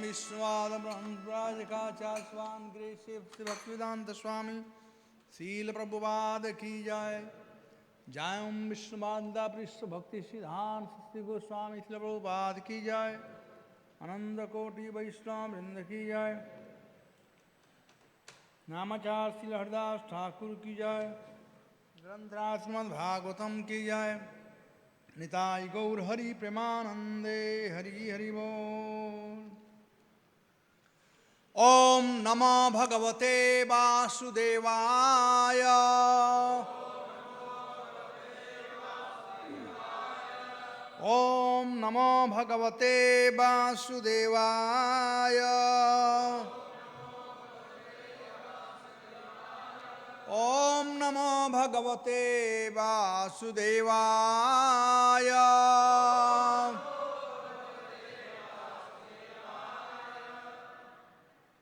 विष्णुवाद ब्रह्मराजकाचार्य स्वामी गृह भक्तिवेदांत स्वामी शील प्रभुपाद की जाय। जय ओम विष्णुवादा पृष्ठ भक्ति सिद्धांत श्री गोस्वामी शील प्रभुपाद की जाय। आनंद कोटि वैष्णव वृंद की जाय। नामाचार श्री हरदास ठाकुर की जाय। ग्रंथराज श्रीमद् भागवतम की जाय। निताय गौर हरि प्रेमानंदे हरि हरि बोल। ओम नमो भगवते वासुदेवाय। ओम नमो भगवते वासुदेवाय। ओम नमो भगवते वासुदेवाय।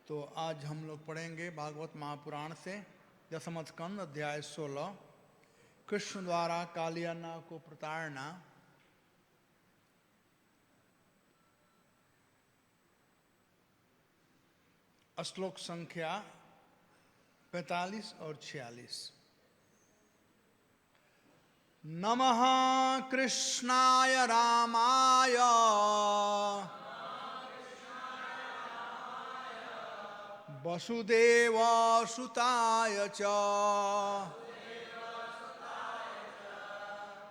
तो आज हम लोग पढ़ेंगे भागवत महापुराण से दसम स्कंद अध्याय 16 कृष्ण द्वारा कालियाना को प्रताड़ना। श्लोक संख्या 45 और 46। नमः कृष्णाय रामाय वसुदेव सुताय च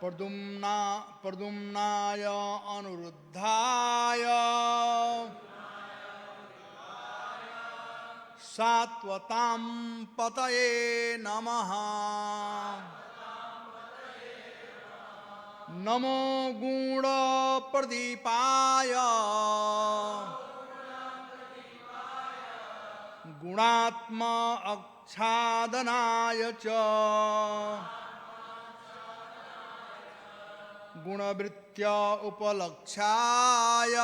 प्रद्युम्नाय अनिरुद्धाय सात्वतां पतये नमः। नमो गुण प्रदीपाय गुणात्मा आच्छादनाय च गुणवृत्त्या उपलक्ष्याय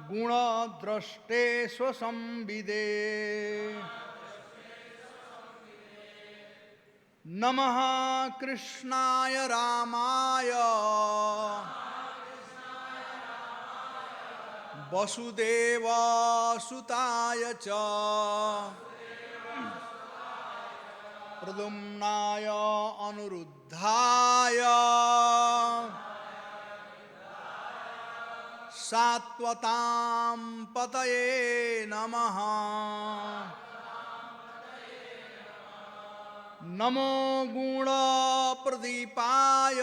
गुणद्रष्टे स्वसंविदे। नमः कृष्णाय रामाय वसुदेव सुताय च प्रद्युम्नाय अनिरुद्धाय सात्वतां पतये नमः। नमो गुण प्रदीपाय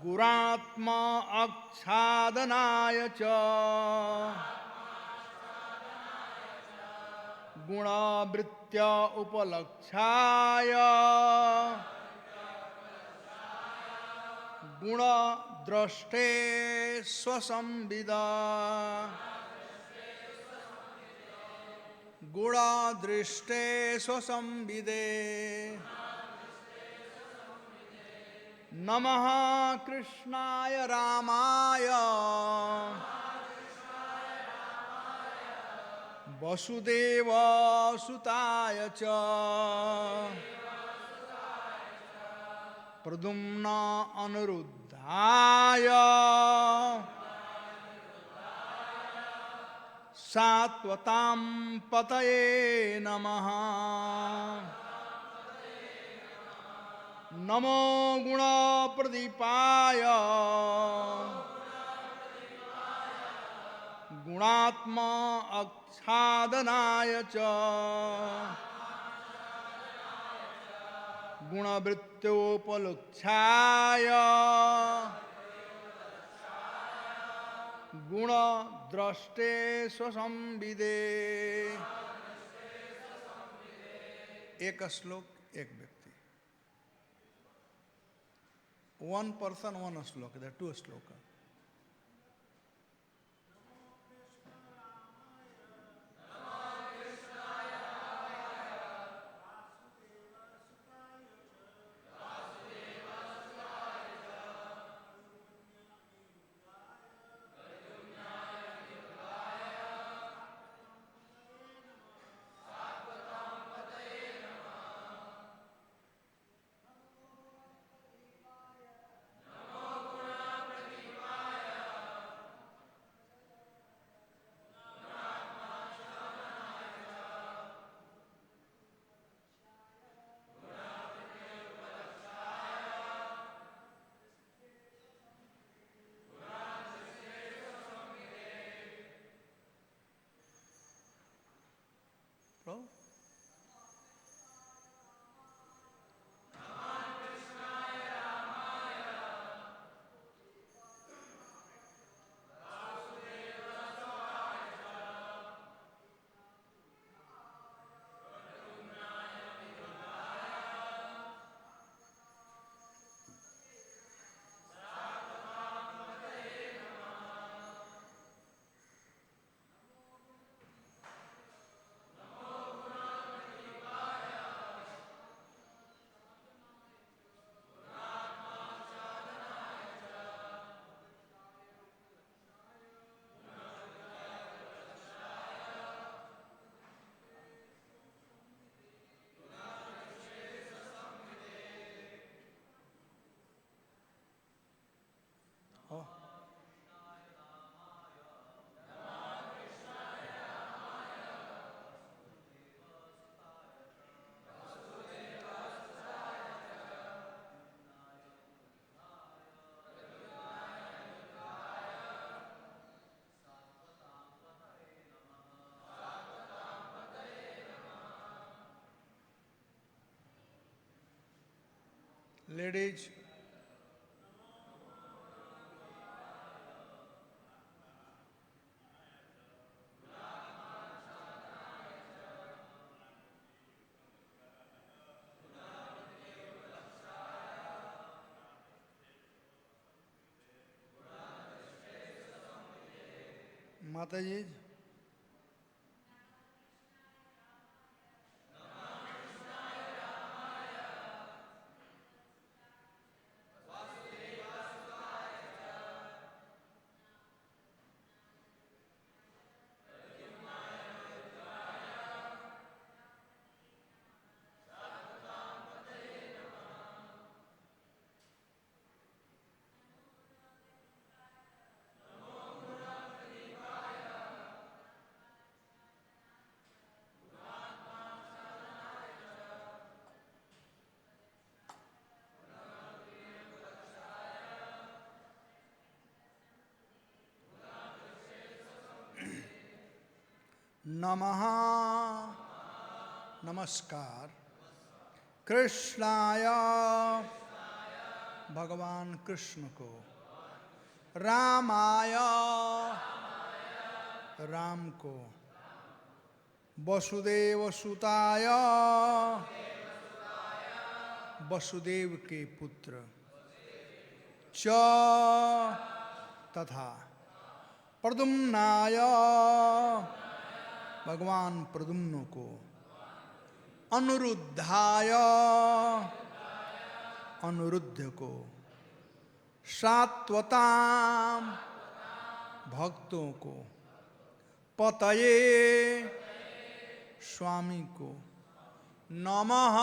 गुणात्मा आच्छादनाय च गुणवृत्त्या उपलक्ष्याय गुणद्रष्टे स्वसंविदा। गुणदृष्टे स्वसंविदे। नमः कृष्णाय रामाय वसुदेव सुताय च प्रद्युम्ना अनिरुद्धाय सात्वतां पतये नमः। नमो गुण प्रदीपाय गुणात्मा आच्छादनाय च गुणवृत्त्योपलक्ष्याय गुणद्रष्टे स्वसंविदे। एक श्लोक एक व्यक्ति। वन पर्सन वन श्लोक। देयर टू श्लोक। हो। Ladies, माता जी, नमः नमस्कार कृष्णाय भगवान कृष्ण को, रामाय राम को, वसुदेव सुताय वसुदेव के पुत्र, च तथा प्रद्युम्नाय भगवान प्रद्युम्न को, अनिरुद्धाय अनिरुद्ध को, सात्वताम भक्तों को, पतये स्वामी को, नमः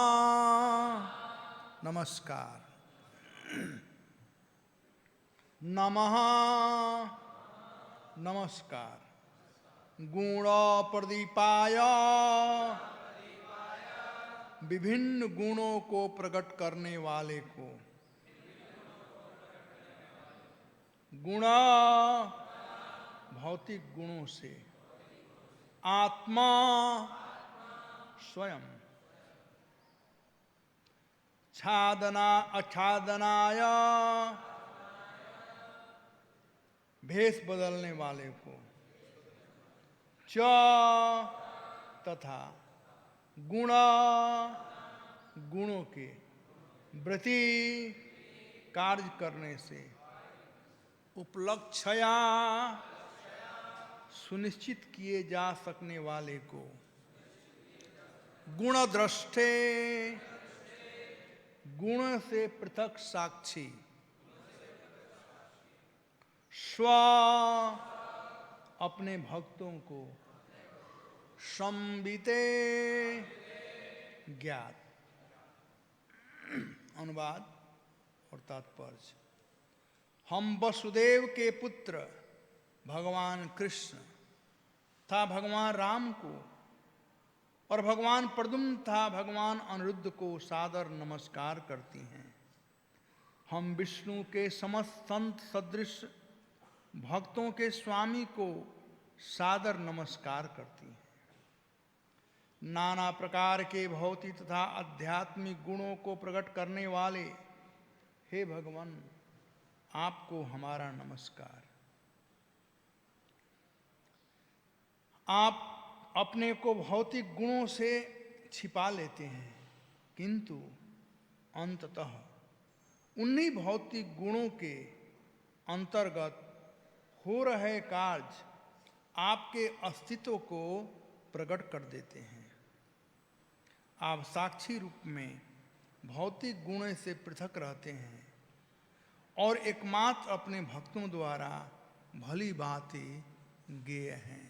नमस्कार, नमः नमस्कार, गुण प्रदीपाय विभिन्न गुणों को प्रकट करने वाले को, गुण भौतिक गुणों से, आत्मा स्वयं, छादना अछादनाय भेष बदलने वाले को, च तथा गुण गुणों के वृत्ति कार्य करने से, उपलक्षया सुनिश्चित किए जा सकने वाले को, गुण दृष्टे गुण से पृथक साक्षी, स्व अपने भक्तों को, संबिते ज्ञात। अनुवाद और तात्पर्य। हम वसुदेव के पुत्र भगवान कृष्ण था भगवान राम को, और भगवान प्रद्युम्न था भगवान अनिरुद्ध को सादर नमस्कार करती हैं। हम विष्णु के समस्त संत सदृश भक्तों के स्वामी को सादर नमस्कार करती हैं। नाना प्रकार के भौतिक तथा आध्यात्मिक गुणों को प्रकट करने वाले हे भगवान, आपको हमारा नमस्कार। आप अपने को भौतिक गुणों से छिपा लेते हैं, किंतु अंततः उन्हीं भौतिक गुणों के अंतर्गत हो रहे कार्य आपके अस्तित्व को प्रकट कर देते हैं। आप साक्षी रूप में भौतिक गुणों से पृथक रहते हैं और एकमात्र अपने भक्तों द्वारा भली भांति गेय हैं।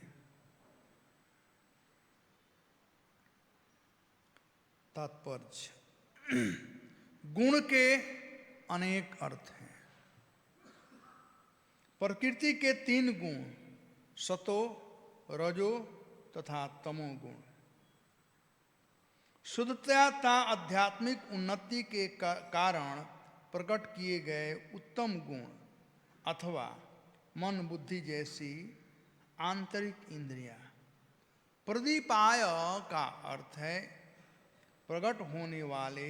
तात्पर्य। गुण के अनेक अर्थ हैं। प्रकृति के 3 गुण सतो, रजो तथा तमो गुण शुद्धता आध्यात्मिक उन्नति के कारण प्रकट किए गए उत्तम गुण अथवा मन बुद्धि जैसी आंतरिक इंद्रियां। प्रदीपाय का अर्थ है प्रकट होने वाले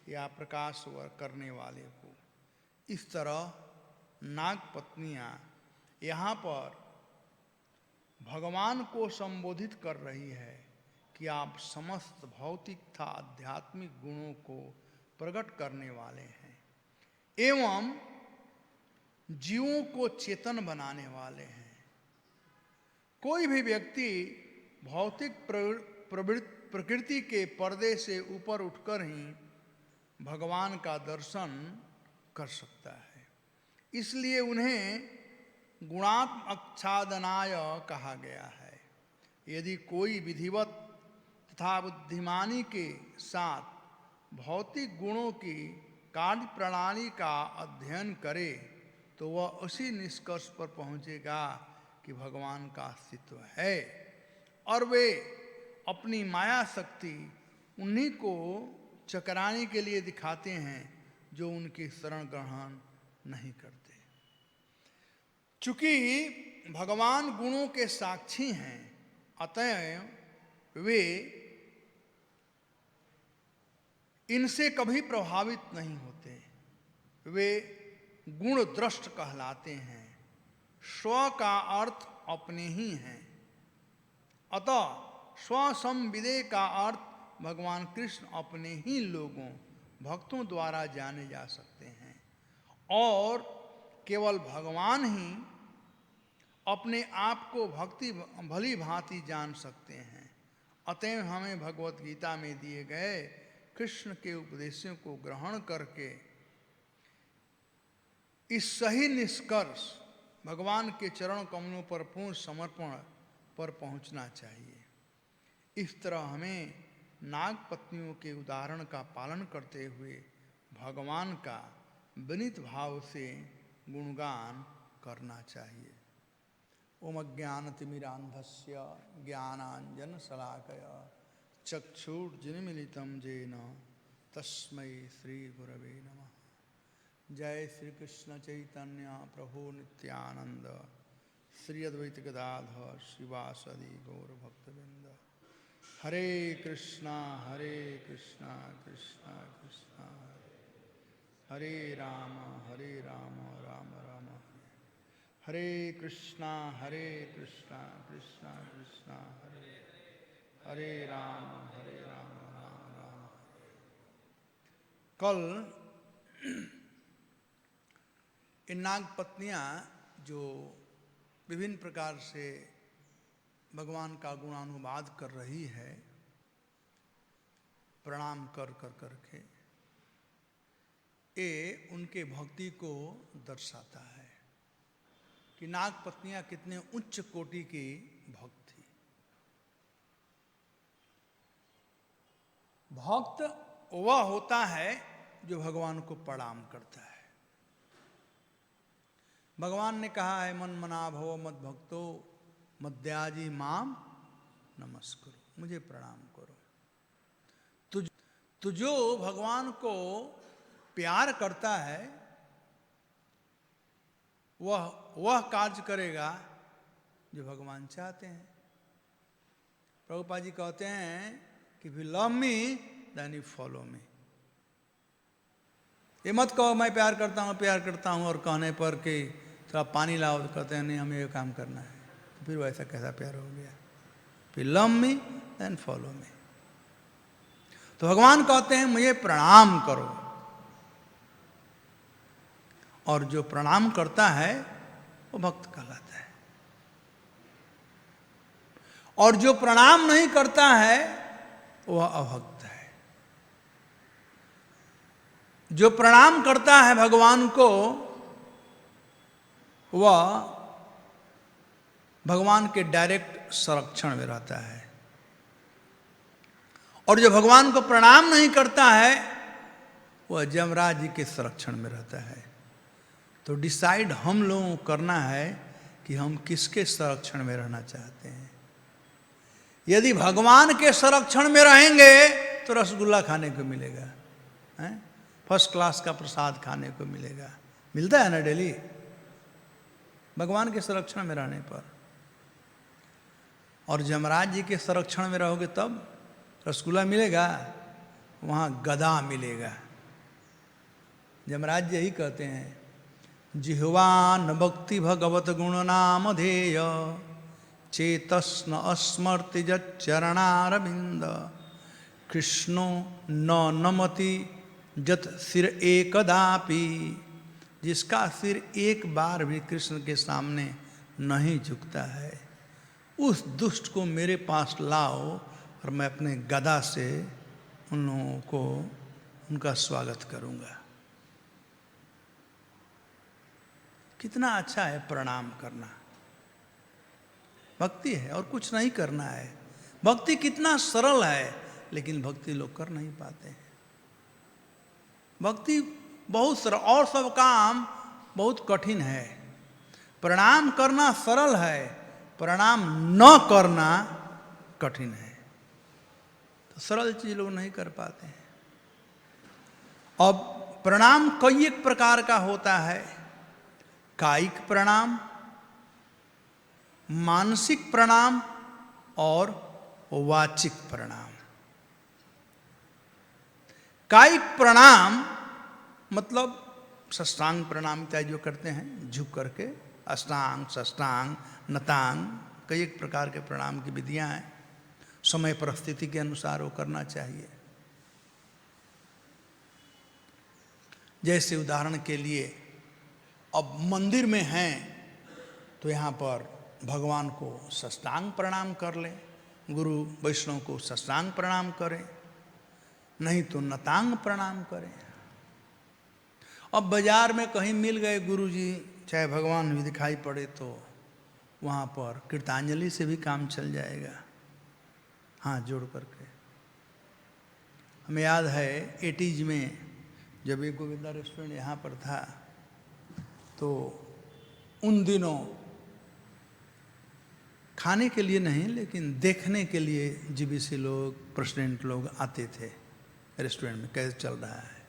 या प्रकाश करने वाले को। इस तरह नागपत्नियां यहाँ पर भगवान को संबोधित कर रही है कि आप समस्त भौतिक तथा आध्यात्मिक गुणों को प्रकट करने वाले हैं एवं जीवों को चेतन बनाने वाले हैं। कोई भी व्यक्ति भौतिक प्रकृति के पर्दे से ऊपर उठकर ही भगवान का दर्शन कर सकता है। इसलिए उन्हें गुणात्मच्छादनाय कहा गया है। यदि कोई विधिवत तथा बुद्धिमानी के साथ भौतिक गुणों की कार्य प्रणाली का अध्ययन करे तो वह उसी निष्कर्ष पर पहुंचेगा कि भगवान का अस्तित्व है और वे अपनी माया शक्ति उन्हीं को चकराने के लिए दिखाते हैं जो उनकी शरण ग्रहण नहीं करते। चूंकि भगवान गुणों के साक्षी हैं अतएव वे इनसे कभी प्रभावित नहीं होते। वे गुण दृष्ट कहलाते हैं। स्व का अर्थ अपने ही है। अतः स्वसंविदे का अर्थ भगवान कृष्ण अपने ही लोगों भक्तों द्वारा जाने जा सकते हैं और केवल भगवान ही अपने आप को भली भांति जान सकते हैं। अतएव हमें भगवत गीता में दिए गए कृष्ण के उपदेशों को ग्रहण करके इस सही निष्कर्ष भगवान के चरण कमलों पर पूर्ण समर्पण पर पहुंचना चाहिए। इस तरह हमें नागपत्नियों के उदाहरण का पालन करते हुए भगवान का विनीत भाव से गुणगान करना चाहिए। ओम अज्ञानतिमिरान्धस्य ज्ञानाञ्जनशलाकया चक्षुर्जिन्मीलितं येन तस्मै श्रीगुरवे नमः। जय श्री कृष्ण चैतन्य प्रभु नित्यानंद श्री अद्वैत गदाधर श्रीवासदि गौर भक्तवृंद। हरे कृष्णा कृष्णा कृष्णा हरे राम राम राम हरे कृष्णा कृष्णा कृष्णा हरे राम राम राम। कल इन नागपत्नियाँ जो विभिन्न प्रकार से भगवान का गुणानुवाद कर रही है प्रणाम कर करके, ये उनके भक्ति को दर्शाता है कि नागपत्नियाँ कितने उच्च कोटि की भक्त थी। भक्त वह होता है जो भगवान को प्रणाम करता है। भगवान ने कहा है मन मना भव मद भक्तो मद्याजी माम नमस्कुरु, मुझे प्रणाम करो। तो जो भगवान को प्यार करता है वह कार्य करेगा जो भगवान चाहते हैं। प्रभुपाद जी कहते हैं कि if you love me then you follow me। ये मत कहो मैं प्यार करता हूँ और कहने पर कि थोड़ा पानी लाओ तो कहते हैं नहीं हमें ये काम करना है, तो फिर वैसा कैसा प्यार हो गया। फिर love me then follow me. तो भगवान कहते हैं मुझे प्रणाम करो, और जो प्रणाम करता है वो भक्त कहलाता है, और जो प्रणाम नहीं करता है वह अभक्त है। जो प्रणाम करता है भगवान को वह भगवान के डायरेक्ट संरक्षण में रहता है, और जो भगवान को प्रणाम नहीं करता है वह यमराज जी के संरक्षण में रहता है। तो डिसाइड हम लोगों को करना है कि हम किसके संरक्षण में रहना चाहते हैं। यदि भगवान के संरक्षण में रहेंगे तो रसगुल्ला खाने को मिलेगा, हैं? फर्स्ट क्लास का प्रसाद खाने को मिलेगा, मिलता है ना डेली भगवान के संरक्षण में रहने पर। और जमराज जी के संरक्षण में रहोगे तब रसगुल्ला मिलेगा, वहाँ गदा मिलेगा। जमराज जी यही कहते हैं, जिह्वान भक्ति भगवत गुण नाम धेय चेतस्न अस्मर्ति चरणारविंद कृष्णो न नमति जत सिर एकदापि। जिसका सिर एक बार भी कृष्ण के सामने नहीं झुकता है, उस दुष्ट को मेरे पास लाओ और मैं अपने गदा से उन लोगों को उनका स्वागत करूंगा। कितना अच्छा है प्रणाम करना, भक्ति है और कुछ नहीं करना है। भक्ति कितना सरल है, लेकिन भक्ति लोग कर नहीं पाते हैं। भक्ति बहुत सरल और सब काम बहुत कठिन है। प्रणाम करना सरल है, प्रणाम न करना कठिन है। तो सरल चीज लोग नहीं कर पाते हैं। अब प्रणाम कई एक प्रकार का होता है, कायिक प्रणाम, मानसिक प्रणाम और वाचिक प्रणाम। कायिक प्रणाम मतलब साष्टांग प्रणाम इत्यादि जो करते हैं झुक करके, अष्टांग, साष्टांग, नतांग, कई एक प्रकार के प्रणाम की विधियां हैं। समय परिस्थिति के अनुसार वो करना चाहिए। जैसे उदाहरण के लिए अब मंदिर में हैं तो यहाँ पर भगवान को साष्टांग प्रणाम कर लें, गुरु वैष्णव को साष्टांग प्रणाम करें, नहीं तो नतांग प्रणाम करें। अब बाजार में कहीं मिल गए गुरुजी, चाहे भगवान भी दिखाई पड़े, तो वहाँ पर कीर्तांजलि से भी काम चल जाएगा, हाथ जोड़ करके। हमें याद है 80s में जब एक गोविंदा रेस्टोरेंट यहाँ पर था, तो उन दिनों खाने के लिए नहीं लेकिन देखने के लिए जीबीसी लोग, प्रेसिडेंट लोग आते थे रेस्टोरेंट में कैसे चल रहा है।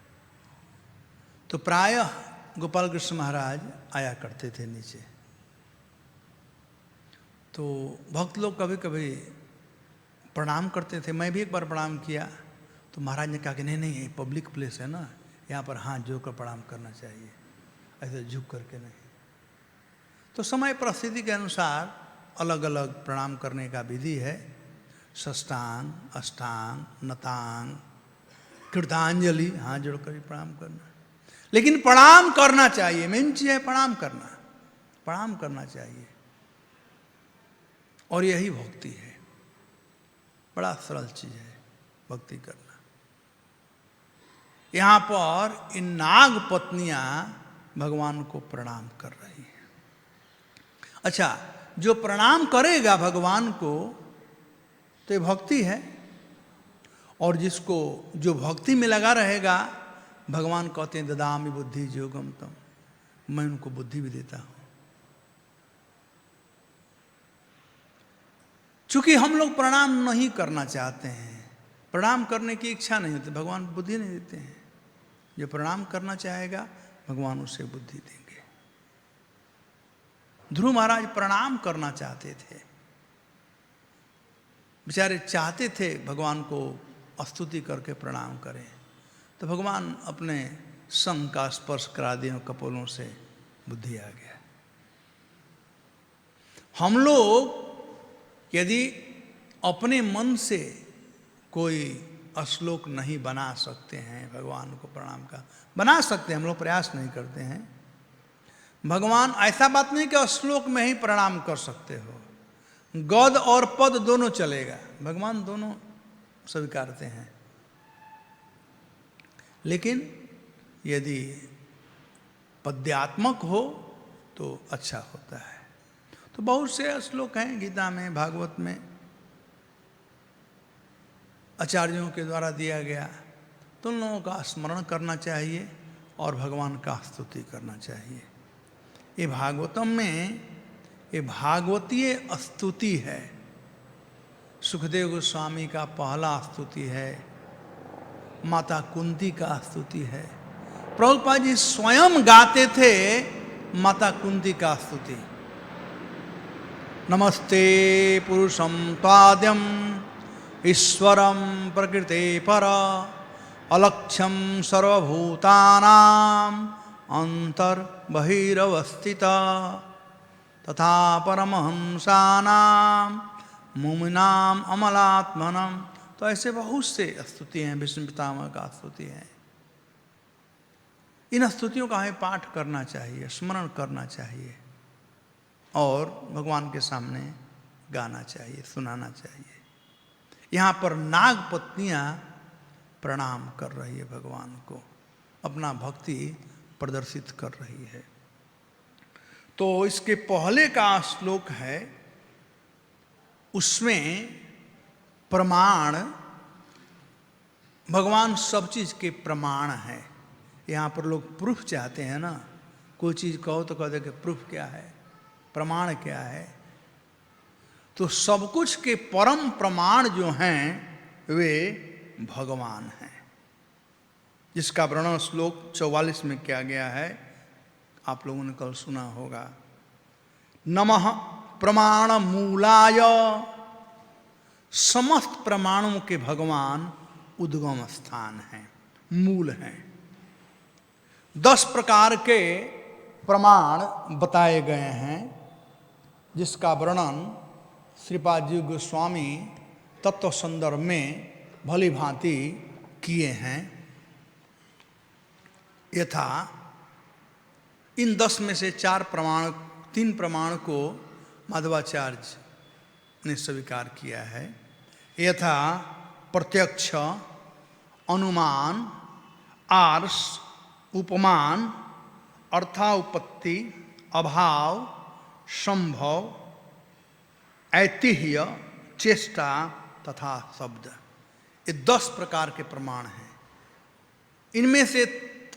तो प्रायः गोपाल कृष्ण महाराज आया करते थे नीचे। तो भक्त लोग कभी कभी प्रणाम करते थे, मैं भी एक बार प्रणाम किया। तो महाराज ने कहा कि नहीं नहीं, ये पब्लिक प्लेस है ना, यहाँ पर हाथ जोड़कर प्रणाम करना चाहिए, ऐसे झुक करके नहीं। तो समय परिस्थिति के अनुसार अलग अलग प्रणाम करने का विधि है। साष्टांग, अष्टांग, नतांग, कीर्तांजलि, हाथ जोड़कर प्रणाम करना। लेकिन प्रणाम करना चाहिए, मेन चीज है प्रणाम करना, प्रणाम करना चाहिए। और यही भक्ति है, बड़ा सरल चीज है भक्ति करना। यहां पर इन नाग पत्नियां भगवान को प्रणाम कर रही हैं। अच्छा, जो प्रणाम करेगा भगवान को तो ये भक्ति है, और जिसको जो भक्ति में लगा रहेगा, भगवान कहते हैं ददामि बुद्धि योगम तम, मैं उनको बुद्धि भी देता हूं। चूंकि हम लोग प्रणाम नहीं करना चाहते हैं, प्रणाम करने की इच्छा नहीं होती, भगवान बुद्धि नहीं देते हैं। जो प्रणाम करना चाहेगा भगवान उसे बुद्धि देंगे। ध्रुव महाराज प्रणाम करना चाहते थे, बेचारे चाहते थे भगवान को स्तुति करके प्रणाम करें, तो भगवान अपने संग का स्पर्श करा दिए, कपोलों से बुद्धि आ गया। हम लोग यदि अपने मन से कोई श्लोक नहीं बना सकते हैं भगवान को प्रणाम का, बना सकते हैं, हम लोग प्रयास नहीं करते हैं। भगवान ऐसा बात नहीं कि श्लोक में ही प्रणाम कर सकते हो, गद और पद दोनों चलेगा, भगवान दोनों स्वीकारते हैं। लेकिन यदि पद्यात्मक हो तो अच्छा होता है। तो बहुत से श्लोक हैं गीता में, भागवत में, आचार्यों के द्वारा दिया गया, तो उन लोगों का स्मरण करना चाहिए और भगवान का स्तुति करना चाहिए। ये भागवतम में ये भागवतीय स्तुति है। सुखदेव गोस्वामी का पहला स्तुति है, माता कुंती का स्तुति है। प्रभुपाद जी स्वयं गाते थे माता कुंती का स्तुति। नमस्ते पुरुषं त्वाद्यम ईश्वरं प्रकृते पर अलक्ष्यं सर्वभूतानां अंतर्बहिरवस्थिता तथा परमहंसानां मुमुनां अमलात्मनम्। तो ऐसे बहुत से स्तुति हैं, विष्णु पितामह का स्तुति है। इन स्तुतियों का हमें पाठ करना चाहिए, स्मरण करना चाहिए और भगवान के सामने गाना चाहिए, सुनाना चाहिए। यहाँ पर नाग पत्नियाँ प्रणाम कर रही है भगवान को, अपना भक्ति प्रदर्शित कर रही है। तो इसके पहले का श्लोक है, उसमें प्रमाण, भगवान सब चीज के प्रमाण है। यहाँ पर लोग प्रूफ चाहते हैं ना, कोई चीज कहो तो कहते कि प्रूफ क्या है, प्रमाण क्या है। तो सब कुछ के परम प्रमाण जो हैं वे भगवान हैं, जिसका वर्णन श्लोक 44 में किया गया है, आप लोगों ने कल सुना होगा। नमः प्रमाण मूलाय, समस्त प्रमाणों के भगवान उद्गम स्थान हैं, मूल हैं। 10 प्रकार के प्रमाण बताए गए हैं, जिसका वर्णन श्रीपाद जी गोस्वामी तत्व संदर्भ में भली भांति किए हैं। यथा इन 10 में से 3 प्रमाण को माधवाचार्य ने स्वीकार किया है। यथा प्रत्यक्ष, अनुमान, आर्ष, उपमान, अर्थाउपत्ति, अभाव, संभव, ऐतिह्य, चेष्टा तथा शब्द, ये 10 प्रकार के प्रमाण हैं। इनमें से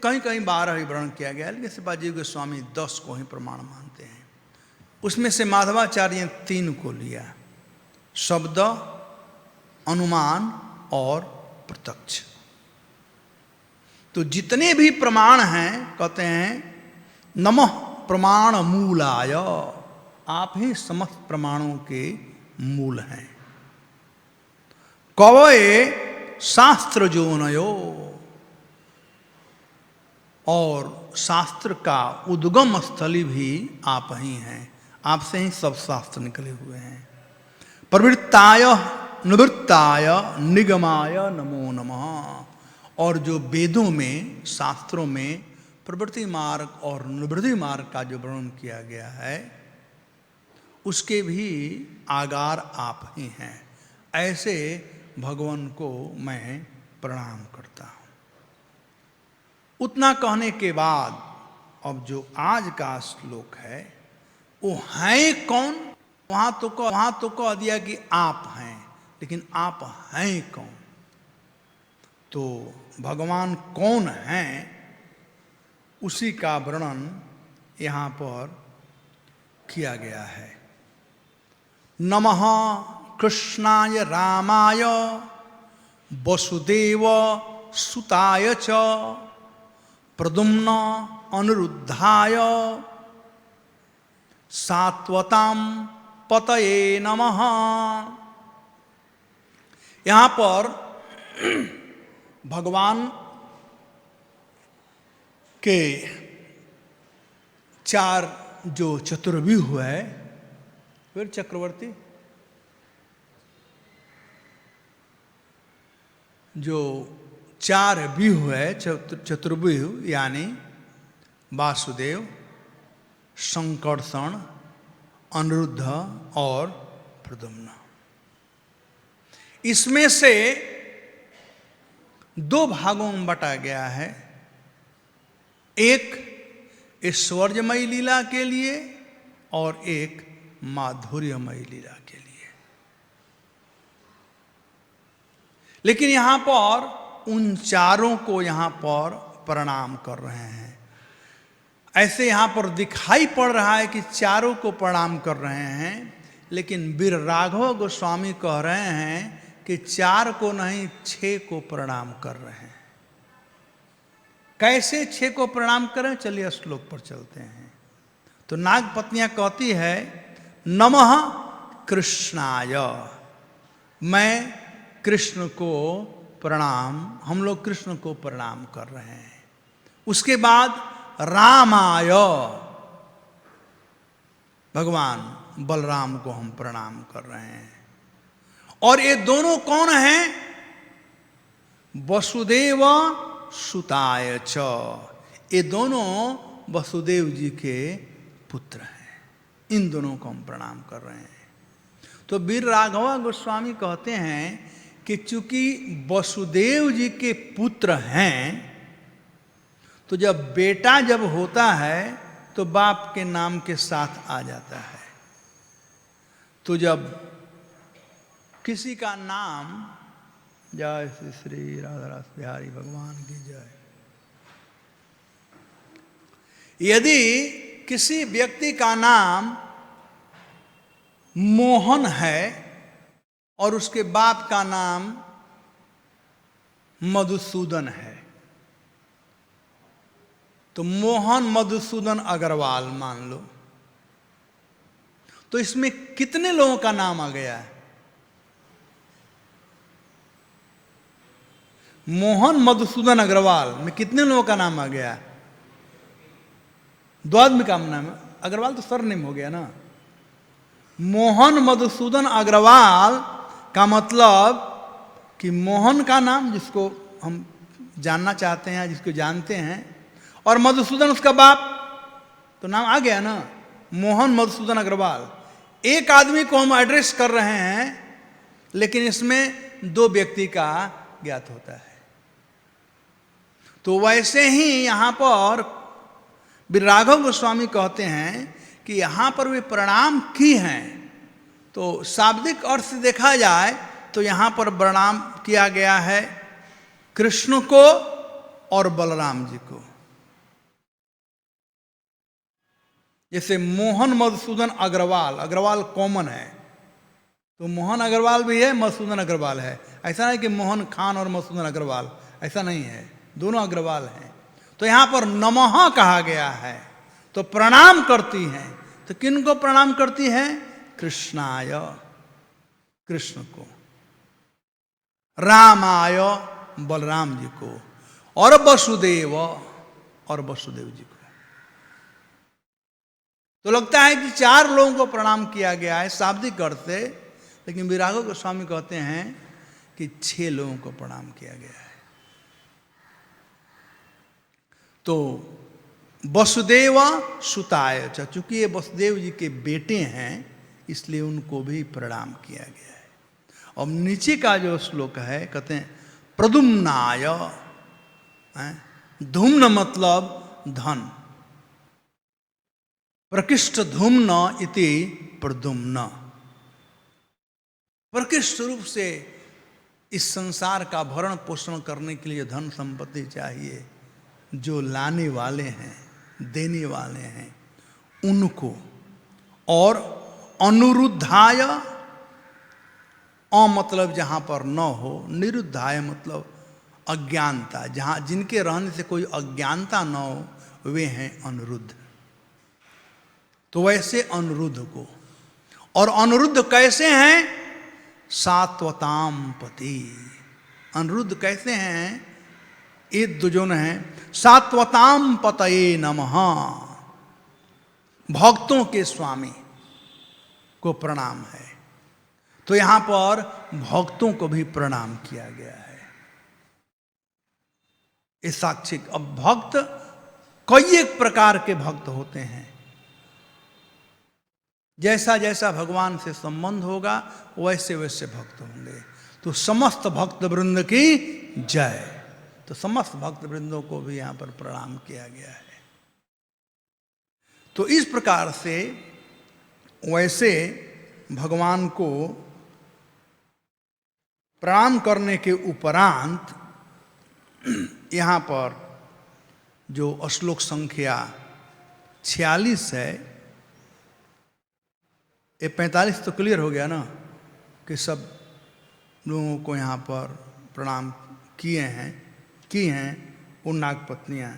कहीं कहीं 12 ही वर्णन किया गया है, लेकिन श्रीपाद जी गोस्वामी 10 को ही प्रमाण मानते हैं। उसमें से माधवाचार्य ने 3 को लिया, शब्द, अनुमान और प्रत्यक्ष। तो जितने भी प्रमाण हैं, कहते हैं नमः प्रमाण मूलाय, आप ही समस्त प्रमाणों के मूल हैं। कवये शास्त्र जोनयो, और शास्त्र का उद्गम स्थली भी आप ही हैं, आपसे ही सब शास्त्र निकले हुए हैं। प्रवृत्ताय निवृत्ताय निगमाय नमो नमः, और जो वेदों में, शास्त्रों में प्रवृत्ति मार्ग और निवृत्ति मार्ग का जो वर्णन किया गया है, उसके भी आगार आप ही हैं। ऐसे भगवान को मैं प्रणाम करता हूँ। उतना कहने के बाद अब जो आज का श्लोक है वो हैं कौन? वहां तो कह दिया कि आप हैं, लेकिन आप हैं कौन? तो भगवान कौन हैं उसी का वर्णन यहाँ पर किया गया है। नमः कृष्णाय रामाय वसुदेव सुताय च प्रद्युम्न अनिरुद्धाय सात्वतां पतये नमः। यहाँ पर भगवान के 4 जो चतुर्व्यूह है, फिर चक्रवर्ती, जो 4 व्यूह है, चतुर्व्यूह, यानी वासुदेव, संकर्षण, अनिरुद्ध और प्रद्युम्न। इसमें से 2 भागों में बटा गया है, एक ऐश्वर्यमयी लीला के लिए और एक माधुर्यमयी लीला के लिए। लेकिन यहां पर उन 4 को यहां पर प्रणाम कर रहे हैं। ऐसे यहाँ पर दिखाई पड़ रहा है कि चारों को प्रणाम कर रहे हैं, लेकिन वीर राघव गोस्वामी कह रहे हैं कि 4 को नहीं 6 को प्रणाम कर रहे हैं। कैसे 6 को प्रणाम करें, चलिए श्लोक पर चलते हैं। तो नाग पत्नियां कहती है नमः कृष्णाय, मैं कृष्ण को प्रणाम, हम लोग कृष्ण को प्रणाम कर रहे हैं। उसके बाद रामाय, भगवान बलराम को हम प्रणाम कर रहे हैं। और ये दोनों कौन हैं? वसुदेव सुताय च, ये दोनों वसुदेव जी के पुत्र हैं। इन दोनों को हम प्रणाम कर रहे हैं। तो वीर राघव गोस्वामी कहते हैं कि चूंकि वसुदेव जी के पुत्र हैं, तो जब बेटा जब होता है तो बाप के नाम के साथ आ जाता है। तो जब किसी का नाम, जय श्री श्री राधा रस बिहारी भगवान की जय, यदि किसी व्यक्ति का नाम मोहन है और उसके बाप का नाम मधुसूदन है, तो मोहन मधुसूदन अग्रवाल मान लो, तो इसमें कितने लोगों का नाम आ गया है? मोहन मधुसूदन अग्रवाल में कितने लोगों का नाम आ गया? 2 आदमी का नाम है। अग्रवाल तो सरनेम हो गया ना। मोहन मधुसूदन अग्रवाल का मतलब कि मोहन का नाम जिसको हम जानना चाहते हैं, जिसको जानते हैं, और मधुसूदन उसका बाप, तो नाम आ गया ना, मोहन मधुसूदन अग्रवाल। एक आदमी को हम एड्रेस कर रहे हैं, लेकिन इसमें 2 व्यक्ति का ज्ञात होता है। तो वैसे ही यहां पर वीर राघव गोस्वामी कहते हैं कि यहां पर वे प्रणाम की हैं। तो शाब्दिक अर्थ से देखा जाए तो यहां पर प्रणाम किया गया है कृष्ण को और बलराम जी को। जैसे मोहन मधुसूदन अग्रवाल, अग्रवाल कॉमन है, तो मोहन अग्रवाल भी है, मधुसूदन अग्रवाल है। ऐसा नहीं कि मोहन खान और मधुसूदन अग्रवाल, ऐसा नहीं है, दोनों अग्रवाल हैं। तो यहां पर नमः कहा गया है, तो प्रणाम करती हैं। तो किन को प्रणाम करती हैं? कृष्णाय, कृष्ण को, रामाय, बलराम जी को, और वसुदेव, और वसुदेव जी को। तो लगता है कि 4 लोगों को प्रणाम किया गया है शाब्दिक अर्थ से, लेकिन वीर राघव गोस्वामी कहते हैं कि 6 लोगों को प्रणाम किया गया है। तो वसुदेव सुताय, चूंकि ये वसुदेव जी के बेटे हैं, इसलिए उनको भी प्रणाम किया गया है। अब नीचे का जो श्लोक है, कहते हैं प्रद्युम्नाय, धूम्न मतलब धन, प्रकृष्ट धूम्न इति प्रद्युम्न। प्रकृष्ट रूप से इस संसार का भरण पोषण करने के लिए धन संपत्ति चाहिए, जो लाने वाले हैं, देने वाले हैं, उनको। और अनुरुद्धाय, मतलब जहां पर न हो, निरुद्धाय मतलब अज्ञानता, जहां जिनके रहने से कोई अज्ञानता न हो, वे हैं अनिरुद्ध। तो वैसे अनिरुद्ध को, और अनिरुद्ध कैसे हैं? सात्वताम पति। अनिरुद्ध कैसे हैं? ये दुजोन है, सात्वताम पतये नमः, भक्तों के स्वामी को प्रणाम है। तो यहां पर भक्तों को भी प्रणाम किया गया है। इस साक्षिक, अब भक्त कई एक प्रकार के भक्त होते हैं, जैसा जैसा भगवान से संबंध होगा वैसे वैसे भक्त होंगे। तो समस्त भक्त वृंद की जय। तो समस्त भक्त वृंदों को भी यहां पर प्रणाम किया गया है। तो इस प्रकार से वैसे भगवान को प्रणाम करने के उपरांत यहां पर जो श्लोक संख्या 46 है, ये 45 तो क्लियर हो गया ना कि सब लोगों को यहाँ पर प्रणाम किए हैं, की हैं वो नाग पत्नियाँ।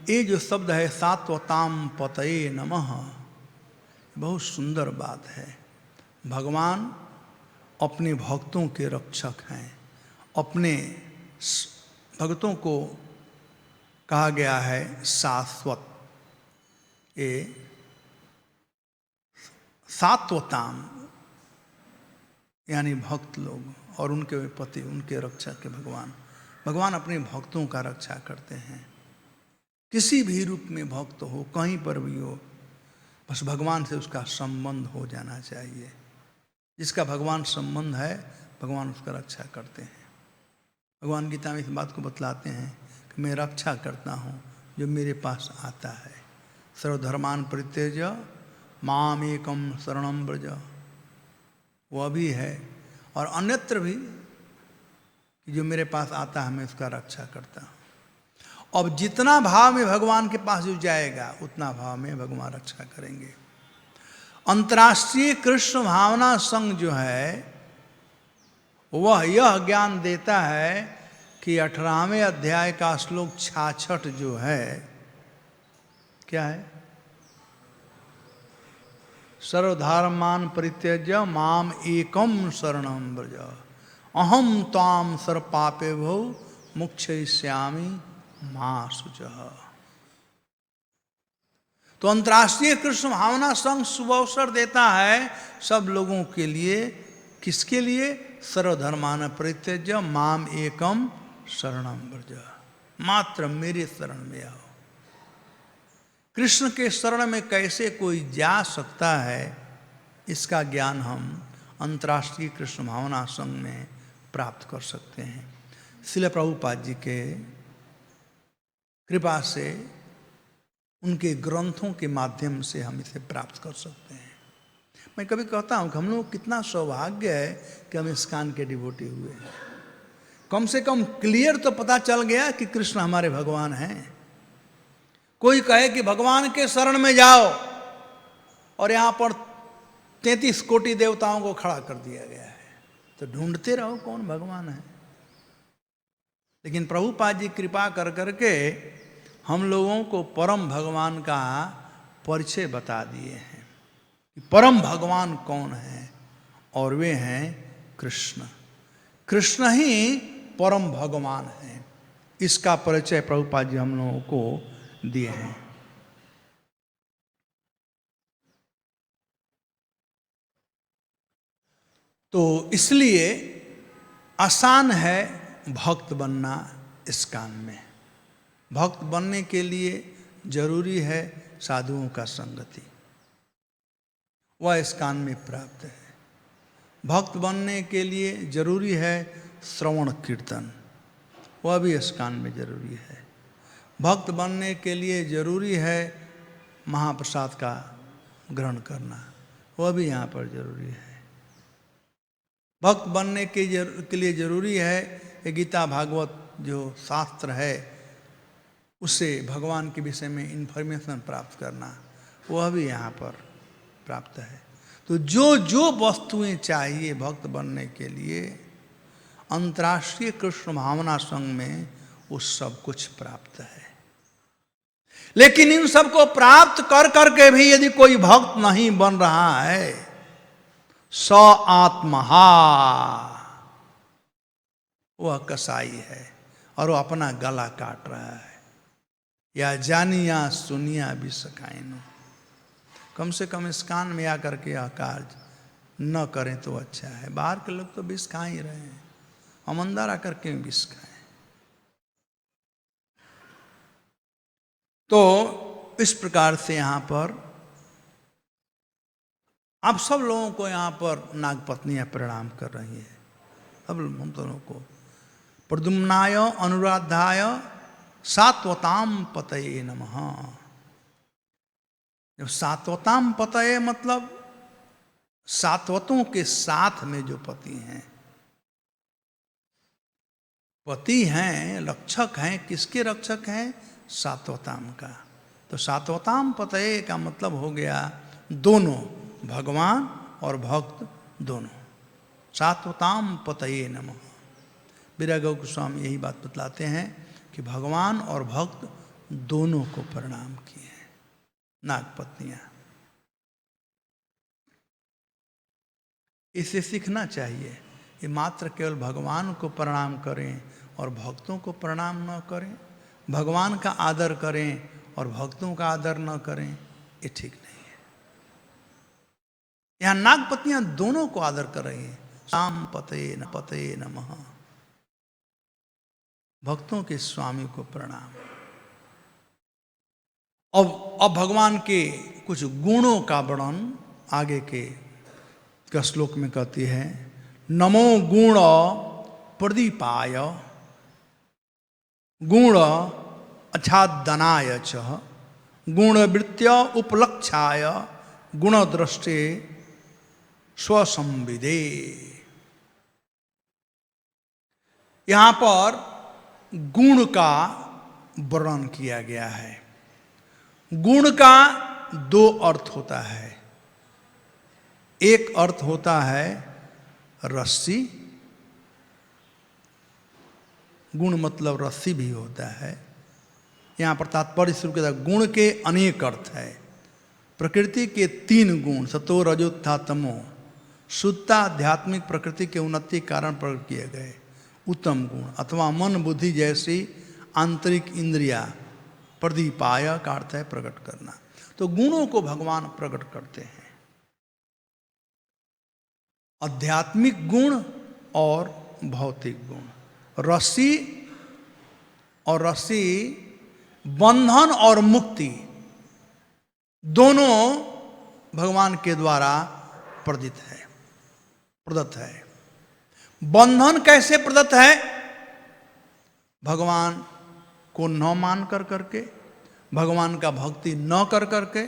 ये जो शब्द है सात्वताम पतये नमः, बहुत सुंदर बात है। भगवान अपने भक्तों के रक्षक हैं। अपने भक्तों को कहा गया है शाश्वत। ये सात्वताम यानी भक्त लोग और उनके पति, उनके रक्षक के भगवान। भगवान अपने भक्तों का रक्षा करते हैं। किसी भी रूप में भक्त हो, कहीं पर भी हो, बस भगवान से उसका संबंध हो जाना चाहिए। जिसका भगवान संबंध है, भगवान उसका रक्षा करते हैं। भगवान गीता में इस बात को बतलाते हैं कि मैं रक्षा करता हूँ जो मेरे पास आता है। सर्वधर्मान परित्यज्य माम एकम शरणम व्रज, वह भी है और अन्यत्र भी कि जो मेरे पास आता है मैं उसका रक्षा करता हूँ। अब जितना भाव में भगवान के पास जो जाएगा उतना भाव में भगवान रक्षा करेंगे। अंतर्राष्ट्रीय कृष्ण भावना संघ जो है वह यह ज्ञान देता है कि 18वें अध्याय का श्लोक 66 जो है, क्या है? सर्वधर्मान परित्यज्य माम एकम शरणम व्रज अहम ताम सर्व पापे भो मुक्षयिष्यामि मां शुचः। तो अंतर्राष्ट्रीय कृष्ण भावना संघ शुभ अवसर देता है सब लोगों के लिए। किसके लिए? सर्वधर्मान परित्यज्य माम एकम शरणम व्रज, मात्र मेरे शरण में आओ। कृष्ण के शरण में कैसे कोई जा सकता है, इसका ज्ञान हम अंतर्राष्ट्रीय कृष्ण भावना संघ में प्राप्त कर सकते हैं। श्रील प्रभुपाद जी के कृपा से, उनके ग्रंथों के माध्यम से हम इसे प्राप्त कर सकते हैं। मैं कभी कहता हूँ कि हम लोग कितना सौभाग्य है कि हम इस्कॉन के डिवोटी हुए हैं। कम से कम क्लियर तो पता चल गया कि कृष्ण हमारे भगवान हैं। कोई कहे कि भगवान के शरण में जाओ और यहाँ पर 33 कोटि देवताओं को खड़ा कर दिया गया है, तो ढूंढते रहो कौन भगवान है। लेकिन प्रभुपाद जी कृपा कर करके हम लोगों को परम भगवान का परिचय बता दिए हैं कि परम भगवान कौन है, और वे हैं कृष्ण। कृष्ण ही परम भगवान हैं। इसका परिचय प्रभुपाद जी हम लोगों को दिए हैं। तो इसलिए आसान है भक्त बनना इस्कॉन में। भक्त बनने के लिए जरूरी है साधुओं का संगति, वह इस्कॉन में प्राप्त है। भक्त बनने के लिए जरूरी है श्रवण कीर्तन, वह भी इस्कॉन में जरूरी है। भक्त बनने के लिए जरूरी है महाप्रसाद का ग्रहण करना, वह भी यहाँ पर जरूरी है। भक्त बनने के लिए जरूरी है गीता भागवत जो शास्त्र है उससे भगवान के विषय में इन्फॉर्मेशन प्राप्त करना, वह भी यहाँ पर प्राप्त है। तो जो जो वस्तुएं चाहिए भक्त बनने के लिए, अंतर्राष्ट्रीय कृष्ण भावना संघ में वो सब कुछ प्राप्त है। लेकिन इन सब को प्राप्त कर करके भी यदि कोई भक्त नहीं बन रहा है, स आत्महा, वह कसाई है और वो अपना गला काट रहा है। या जानिया सुनिया भी सकाइनो, कम से कम इस्कॉन में आकर के यह कार्य न करें तो अच्छा है। बाहर के लोग तो विष खा ही रहे हैं, हम अंदर आकर के विष खाएं। तो इस प्रकार से यहाँ पर आप सब लोगों को यहाँ पर नागपत्नियाँ प्रणाम कर रही है। अब हम दोनों को प्रद्युम्नाय अनुराधाय सात्वताम पतये नमः। जब सात्वताम पतये मतलब सात्वतों के साथ में जो पति हैं, पति हैं, रक्षक हैं, किसके रक्षक हैं? सात्वताम का। तो सात्वताम पतये का मतलब हो गया दोनों, भगवान और भक्त दोनों। सात्वताम पतये नमः। विरगौ गोस्वामी यही बात बतलाते हैं कि भगवान और भक्त दोनों को प्रणाम किए हैं नागपत्नियां। इसे सीखना चाहिए कि मात्र केवल भगवान को प्रणाम करें और भक्तों को प्रणाम न करें, भगवान का आदर करें और भक्तों का आदर न करें, ये ठीक नहीं है। यहां नागपत्नियां दोनों को आदर कर रही हैं। शाम पतये नमः। भक्तों के स्वामी को प्रणाम। अब भगवान के कुछ गुणों का वर्णन आगे के श्लोक में कहती है। नमो गुण प्रदीपाय गुण अच्छादनाय च गुणवृत्य उपलक्षाय गुणदृष्टे स्वसंविदे। यहां पर गुण का वर्णन किया गया है। गुण का दो अर्थ होता है। एक अर्थ होता है रस्सी, गुण मतलब रस्सी भी होता है। यहाँ पर तात्पर्य स्वरूप के गुण के अनेक अर्थ है। प्रकृति के तीन गुण सतो रजो तथा तमो शुद्धता आध्यात्मिक प्रकृति के उन्नति के कारण प्रकट किए गए उत्तम गुण अथवा मन बुद्धि जैसी आंतरिक इंद्रिया प्रदीपाय का अर्थ है प्रकट करना। तो गुणों को भगवान प्रकट करते हैं, आध्यात्मिक गुण और भौतिक गुण। रस्सी और रस्सी बंधन और मुक्ति दोनों भगवान के द्वारा प्रदत्त है। बंधन कैसे प्रदत्त है? भगवान को न मान कर करके, भगवान का भक्ति न कर करके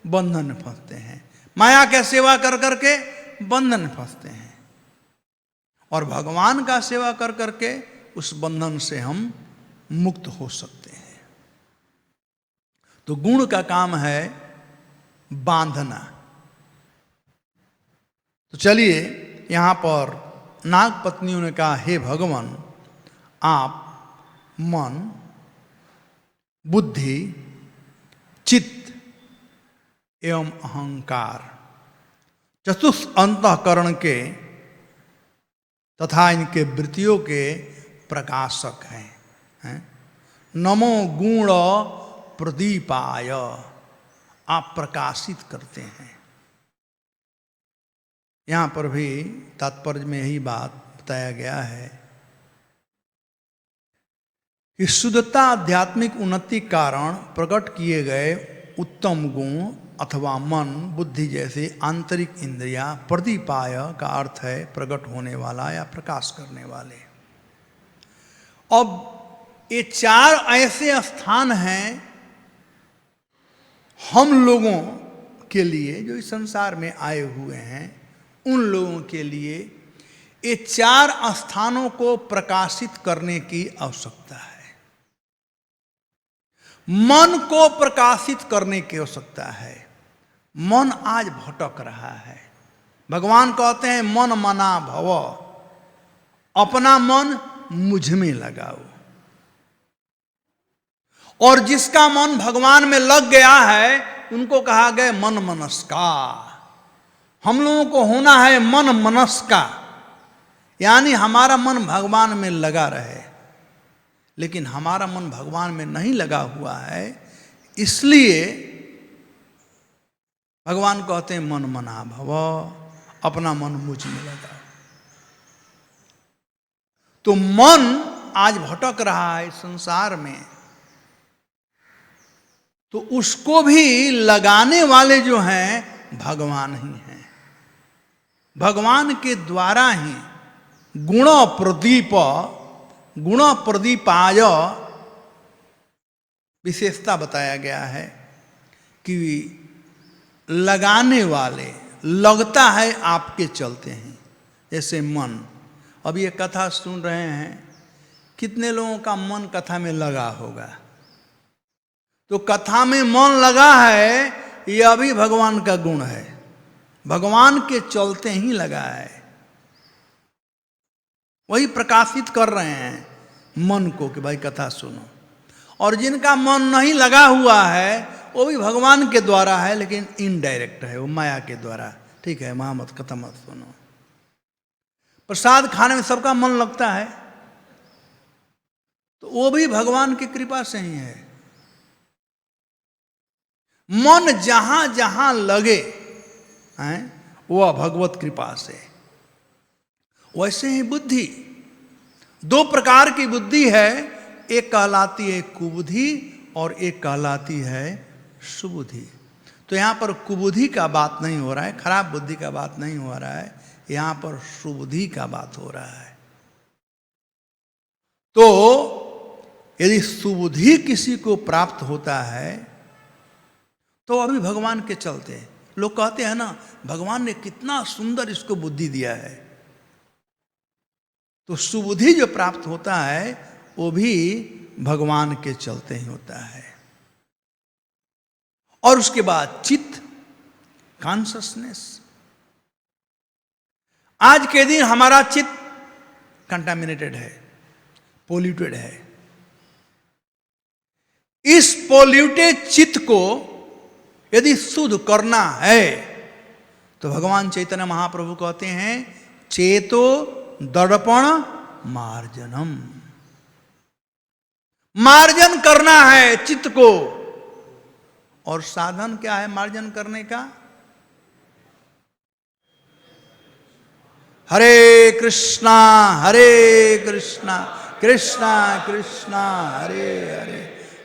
बंधन में फंसते हैं। माया के सेवा कर करके बंधन में फंसते हैं, और भगवान का सेवा कर करके उस बंधन से हम मुक्त हो सकते हैं। तो गुण का काम है बांधना। तो चलिए यहां पर नाग पत्नियों ने कहा, हे भगवान, आप मन, बुद्धि, चित्त एवं अहंकार चतुष अंतःकरण के तथा इनके वृत्तियों के प्रकाशक हैं। नमो गुण प्रदीपाय, आप प्रकाशित करते हैं। यहां पर भी तात्पर्य में यही बात बताया गया है कि शुद्धता आध्यात्मिक उन्नति कारण प्रकट किए गए उत्तम गुण अथवा मन बुद्धि जैसे आंतरिक इंद्रियां प्रदीपाय का अर्थ है प्रकट होने वाला या प्रकाश करने वाले। अब ये चार ऐसे स्थान हैं हम लोगों के लिए जो इस संसार में आए हुए हैं, उन लोगों के लिए ये चार स्थानों को प्रकाशित करने की आवश्यकता है। मन को प्रकाशित करने की आवश्यकता है। मन आज भटक रहा है। भगवान कहते हैं मन मना भव, अपना मन मुझ में लगाओ। और जिसका मन भगवान में लग गया है उनको कहा गया मन मनस्का। हम लोगों को होना है मन मनस्का, यानी हमारा मन भगवान में लगा रहे। लेकिन हमारा मन भगवान में नहीं लगा हुआ है, इसलिए भगवान कहते हैं मन मना भव, अपना मन मुझ में लगाओ। तो मन आज भटक रहा है संसार में, तो उसको भी लगाने वाले जो हैं भगवान ही हैं। भगवान के द्वारा ही गुण प्रदीपाय विशेषता बताया गया है कि लगाने वाले लगता है आपके चलते हैं। जैसे मन, अब ये कथा सुन रहे हैं, कितने लोगों का मन कथा में लगा होगा? तो कथा में मन लगा है, ये अभी भगवान का गुण है, भगवान के चलते ही लगा है। वही प्रकाशित कर रहे हैं मन को कि भाई कथा सुनो। और जिनका मन नहीं लगा हुआ है वो भी भगवान के द्वारा है, लेकिन इनडायरेक्ट है, वो माया के द्वारा। ठीक है, मां मत कथा मत सुनो। प्रसाद खाने में सबका मन लगता है, तो वो भी भगवान की कृपा से ही है। मन जहां जहां लगे हैं वह भगवत कृपा से। वैसे ही बुद्धि, दो प्रकार की बुद्धि है, एक कहलाती है कुबुद्धि और एक कहलाती है सुबुद्धि। तो यहां पर कुबुद्धि का बात नहीं हो रहा है, खराब बुद्धि का बात नहीं हो रहा है, यहां पर सुबुद्धि का बात हो रहा है। तो यदि सुबुद्धि किसी को प्राप्त होता है तो अभी भगवान के चलते हैं। लोग कहते हैं ना, भगवान ने कितना सुंदर इसको बुद्धि दिया है। तो सुबुद्धि जो प्राप्त होता है वो भी भगवान के चलते ही होता है। और उसके बाद चित्त, कॉन्शसनेस। आज के दिन हमारा चित्त कंटामिनेटेड है, पोल्यूटेड है। इस पोल्यूटेड चित्त को यदि शुद्ध करना है तो भगवान चैतन्य महाप्रभु कहते हैं चेतो दर्पण मार्जनम। मार्जन करना है चित्त को। और साधन क्या है मार्जन करने का? हरे कृष्णा कृष्णा कृष्णा हरे हरे,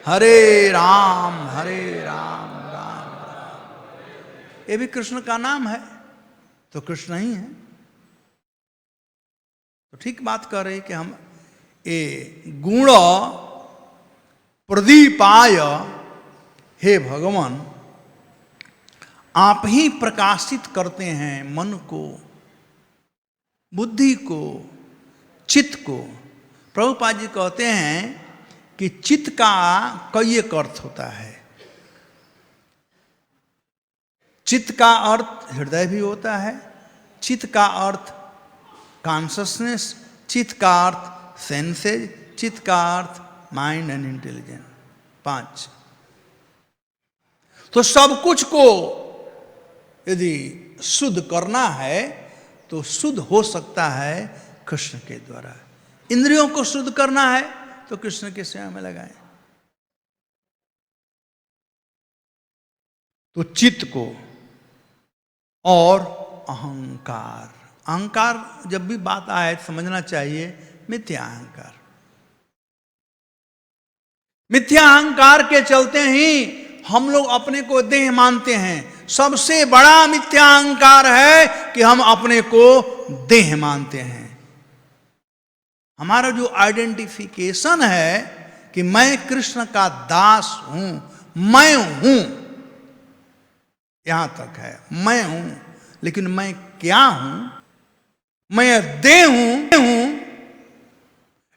हरे राम राम राम। ये भी कृष्ण का नाम है, तो कृष्ण ही है। तो ठीक बात कर रहे कि हम ये गुण प्रदीपाय, हे भगवान आप ही प्रकाशित करते हैं मन को, बुद्धि को, चित्त को। प्रभुपाद जी कहते हैं कि चित्त का कई एक अर्थ होता है। चित्त का अर्थ हृदय भी होता है, चित्त का अर्थ कॉन्शसनेस, चित्त का अर्थ सेंसेज, चित्त का अर्थ माइंड एंड इंटेलिजेंस। 5। तो सब कुछ को यदि शुद्ध करना है तो शुद्ध हो सकता है कृष्ण के द्वारा। इंद्रियों को शुद्ध करना है तो कृष्ण के सेवा में लगाएं। तो चित्त को, और अहंकार। अहंकार जब भी बात आए समझना चाहिए मिथ्या अहंकार। मिथ्या अहंकार के चलते ही हम लोग अपने को देह मानते हैं। सबसे बड़ा मिथ्या अहंकार है कि हम अपने को देह मानते हैं। हमारा जो आइडेंटिफिकेशन है कि मैं कृष्ण का दास हूं, मैं हूं, यहां तक है, मैं हूं। लेकिन मैं क्या हूं, मैं देह हूं,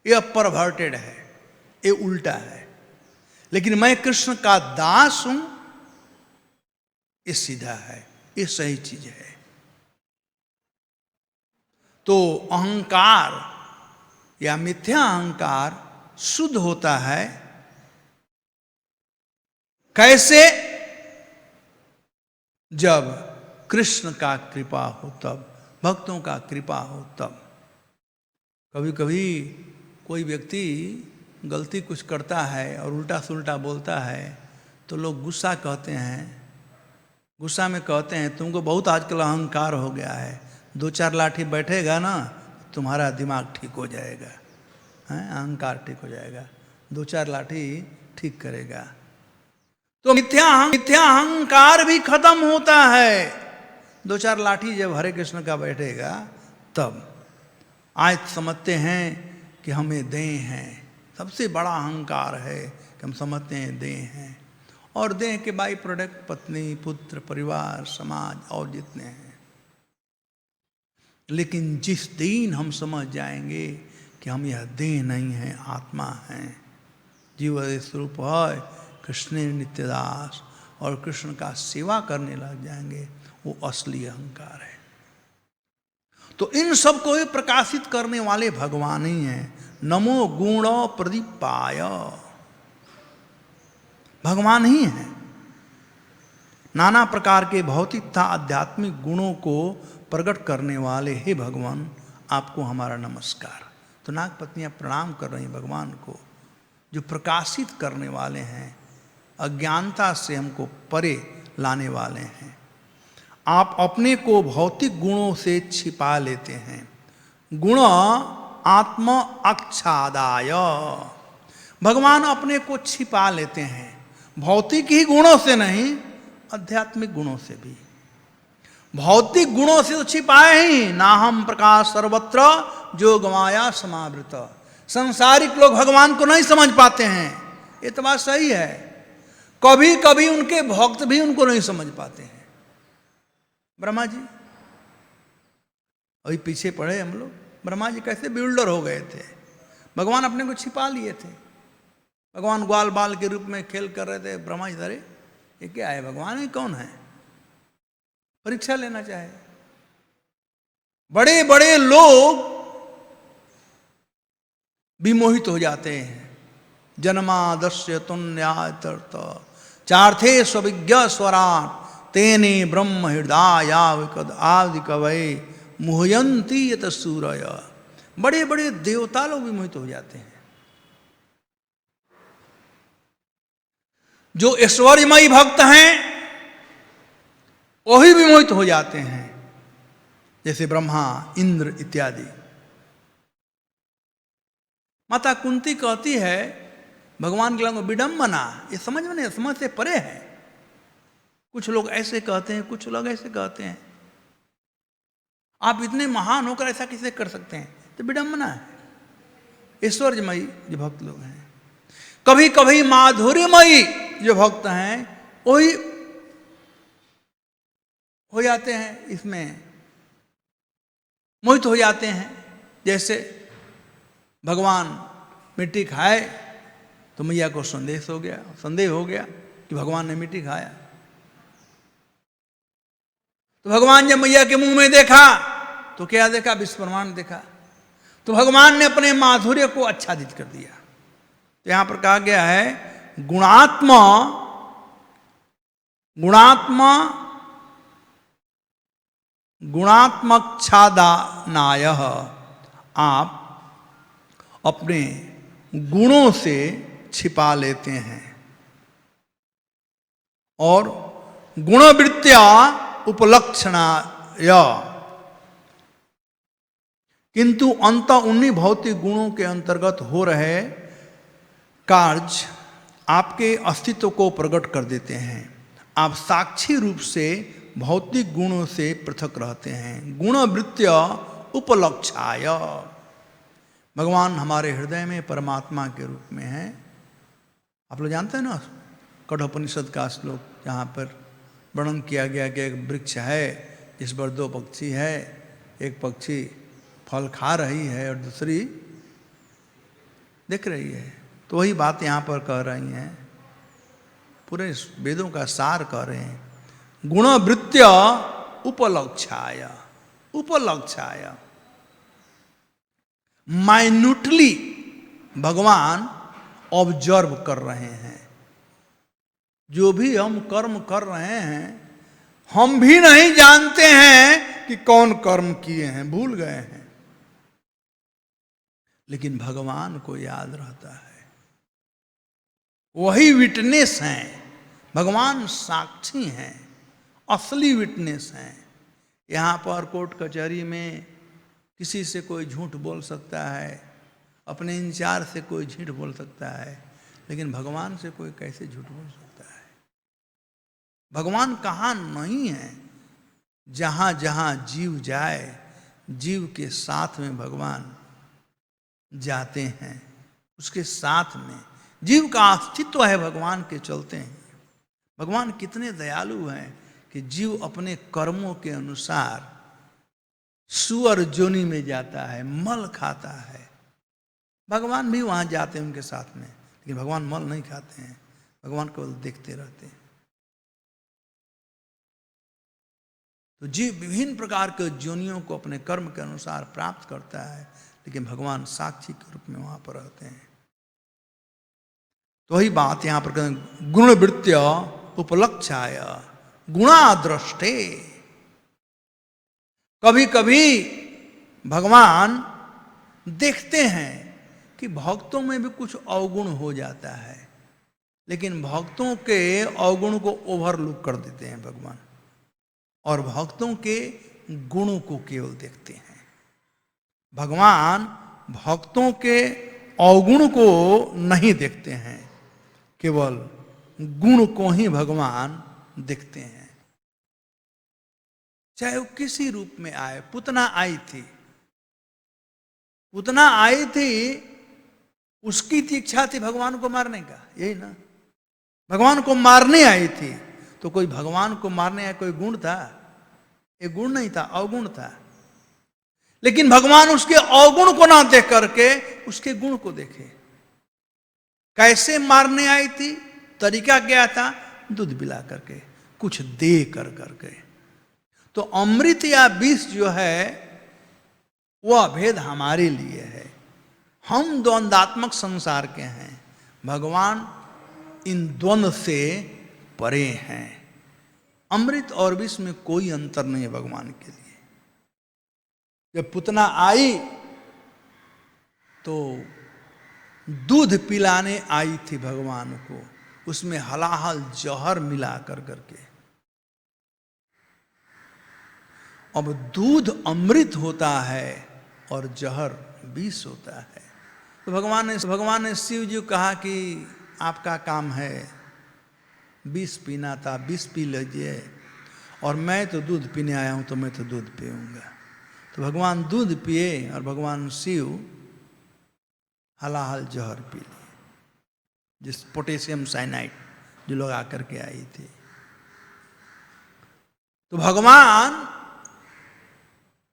यह परवर्टेड है, ये उल्टा है। लेकिन मैं कृष्ण का दास हूं, ये सीधा है, ये सही चीज है। तो अहंकार या मिथ्या अहंकार शुद्ध होता है कैसे? जब कृष्ण का कृपा हो तब, भक्तों का कृपा हो तब। कभी कभी कोई व्यक्ति गलती कुछ करता है और उल्टा सुल्टा बोलता है तो लोग गुस्सा कहते हैं, गुस्सा में कहते हैं तुमको बहुत आजकल अहंकार हो गया है, 2-4 लाठी बैठेगा ना तुम्हारा दिमाग ठीक हो जाएगा, हैं, अहंकार ठीक हो जाएगा, 2-4 लाठी ठीक करेगा। तो मिथ्या अहंकार भी खत्म होता है 2-4 लाठी जब हरे कृष्ण का बैठेगा तब। आज समझते हैं कि हमें देह हैं, सबसे बड़ा अहंकार है कि हम समझते हैं देह हैं, और देह के बाई प्रोडक्ट पत्नी, पुत्र, परिवार, समाज और जितने हैं। लेकिन जिस दिन हम समझ जाएंगे कि हम यह देह नहीं है, आत्मा हैं, जीव स्वरूप है, कृष्ण नित्यदास, और कृष्ण का सेवा करने लग जाएंगे, वो असली अहंकार है। तो इन सब को ही प्रकाशित करने वाले भगवान ही हैं। नमो गुण प्रदीपाय, भगवान ही हैं। नाना प्रकार के भौतिक तथा आध्यात्मिक गुणों को प्रकट करने वाले हे भगवान, आपको हमारा नमस्कार। तो नागपत्नियां प्रणाम कर रही भगवान को, जो प्रकाशित करने वाले हैं, अज्ञानता से हमको परे लाने वाले हैं। आप अपने को भौतिक गुणों से छिपा लेते हैं। गुण आत्म आच्छादाय, भगवान अपने को छिपा लेते हैं, भौतिक ही गुणों से नहीं, आध्यात्मिक गुणों से भी। भौतिक गुणों से तो छिपाए ही, ना हम प्रकाश सर्वत्र जो गमाया समावृत। संसारिक लोग भगवान को नहीं समझ पाते हैं, ये तो बात सही है। कभी कभी उनके भक्त भी उनको नहीं समझ पाते हैं। ब्रह्मा जी अभी पीछे पड़े हम लोग, ब्रह्मा जी कैसे बिल्डर हो गए थे, भगवान अपने को छिपा लिए थे। भगवान ग्वाल बाल के रूप में खेल कर रहे थे। ब्रह्मा जी, अरे ये क्या है, भगवान ही कौन है, परीक्षा लेना चाहे। बड़े बड़े लोग विमोहित हो जाते हैं। जन्मादस्य तुन्यातर्थ चार्थे स्विज्ञ स्वराट तेने ब्रह्म हृदयाविकद आदि कवय मुहयंती यत सूरय। बड़े बड़े देवता लोग विमोहित हो जाते हैं। जो ऐश्वर्यमयी भक्त हैं वही विमोहित हो जाते हैं, जैसे ब्रह्मा, इंद्र इत्यादि। माता कुंती कहती है भगवान के लिए विडंबना, ये समझ में नहीं, समझ से परे है। कुछ लोग ऐसे कहते हैं, कुछ लोग ऐसे कहते हैं। आप इतने महान होकर ऐसा कैसे कर सकते हैं, तो विडंबना है। ऐश्वर्यमयी जो भक्त लोग हैं, कभी कभी माधुर्यमयी जो भक्त हैं वही हो जाते हैं, इसमें मोहित हो जाते हैं। जैसे भगवान मिट्टी खाए तो मैया को संदेह हो गया कि भगवान ने मिट्टी खाया। तो भगवान जब मैया के मुंह में देखा तो क्या देखा, विश्व ब्रह्मांड देखा। तो भगवान ने अपने माधुर्य को आच्छादित कर दिया। तो यहां पर कहा गया है गुणात्मक छादानाय, आप अपने गुणों से छिपा लेते हैं और गुणवृत्त्या उपलक्षणाय, किंतु अंत उन्हीं भौतिक गुणों के अंतर्गत हो रहे कार्य आपके अस्तित्व को प्रकट कर देते हैं। आप साक्षी रूप से भौतिक गुणों से पृथक रहते हैं। गुणवृत्त्या उपलक्षाय, भगवान हमारे हृदय में परमात्मा के रूप में है। आप लोग जानते हैं ना कठोपनिषद का श्लोक, जहाँ पर वर्णन किया गया कि एक वृक्ष है जिस पर दो पक्षी है, एक पक्षी फल खा रही है और दूसरी देख रही है। तो वही बात यहाँ पर कह रही हैं, पूरे वेदों का सार कह रहे हैं। गुणवृत्त्य उपलक्षाय, उपलक्षाय माइन्यूटली भगवान ऑब्जर्व कर रहे हैं। जो भी हम कर्म कर रहे हैं, हम भी नहीं जानते हैं कि कौन कर्म किए हैं, भूल गए हैं, लेकिन भगवान को याद रहता है। वही विटनेस हैं, भगवान साक्षी हैं, असली विटनेस हैं। यहाँ पर कोर्ट कचहरी में किसी से कोई झूठ बोल सकता है, अपने इंचार्ज से कोई झूठ बोल सकता है, लेकिन भगवान से कोई कैसे झूठ बोल सकता है। भगवान कहाँ नहीं है, जहाँ जहाँ जीव जाए, जीव के साथ में भगवान जाते हैं, उसके साथ में जीव का अस्तित्व है, भगवान के चलते हैं। भगवान कितने दयालु हैं कि जीव अपने कर्मों के अनुसार सुअर जोनी में जाता है, मल खाता है। भगवान भी वहां जाते हैं उनके साथ में, लेकिन भगवान मल नहीं खाते हैं, भगवान को देखते रहते हैं। तो जीव विभिन्न प्रकार के जोनियों को अपने कर्म के अनुसार प्राप्त करता है, लेकिन भगवान साक्षी के रूप में वहां पर रहते हैं। तो वही बात यहां पर गुणवृत्त्य उपलक्षाय गुणादृष्टे। कभी कभी भगवान देखते हैं कि भक्तों में भी कुछ अवगुण हो जाता है, लेकिन भक्तों के अवगुण को ओवरलुक कर देते हैं भगवान, और भक्तों के गुणों को केवल देखते हैं। भगवान भक्तों के अवगुण को नहीं देखते हैं, केवल गुण को ही भगवान देखते हैं। चाहे वो किसी रूप में आए, पुतना आई थी, पुतना आई थी, उसकी थी इच्छा थी भगवान को मारने का, यही ना, भगवान को मारने आई थी। तो कोई भगवान को मारने आया कोई गुण था? एक गुण नहीं था, अवगुण था। लेकिन भगवान उसके अवगुण को ना देख करके उसके गुण को देखे। कैसे मारने आई थी? तरीका क्या था? दूध पिला करके, कुछ दे कर करके। तो अमृत या विष जो है वह अभेद हमारे लिए है। हम द्वंद्वात्मक संसार के हैं, भगवान इन द्वंद्व से परे हैं। अमृत और विष में कोई अंतर नहीं है भगवान के लिए। जब पुतना आई तो दूध पिलाने आई थी भगवान को, उसमें हलाहल जहर मिला कर करके। अब दूध अमृत होता है और जहर विष होता है। तो भगवान ने शिव जी को कहा कि आपका काम है विष पीना था, विष पी लीजिए, और मैं तो दूध पीने आया हूं तो मैं तो दूध पीऊंगा। तो भगवान दूध पिए और भगवान शिव हलाहल जहर पी लिए, जिस पोटेशियम साइनाइड जो लोग आकर के आई थी। तो भगवान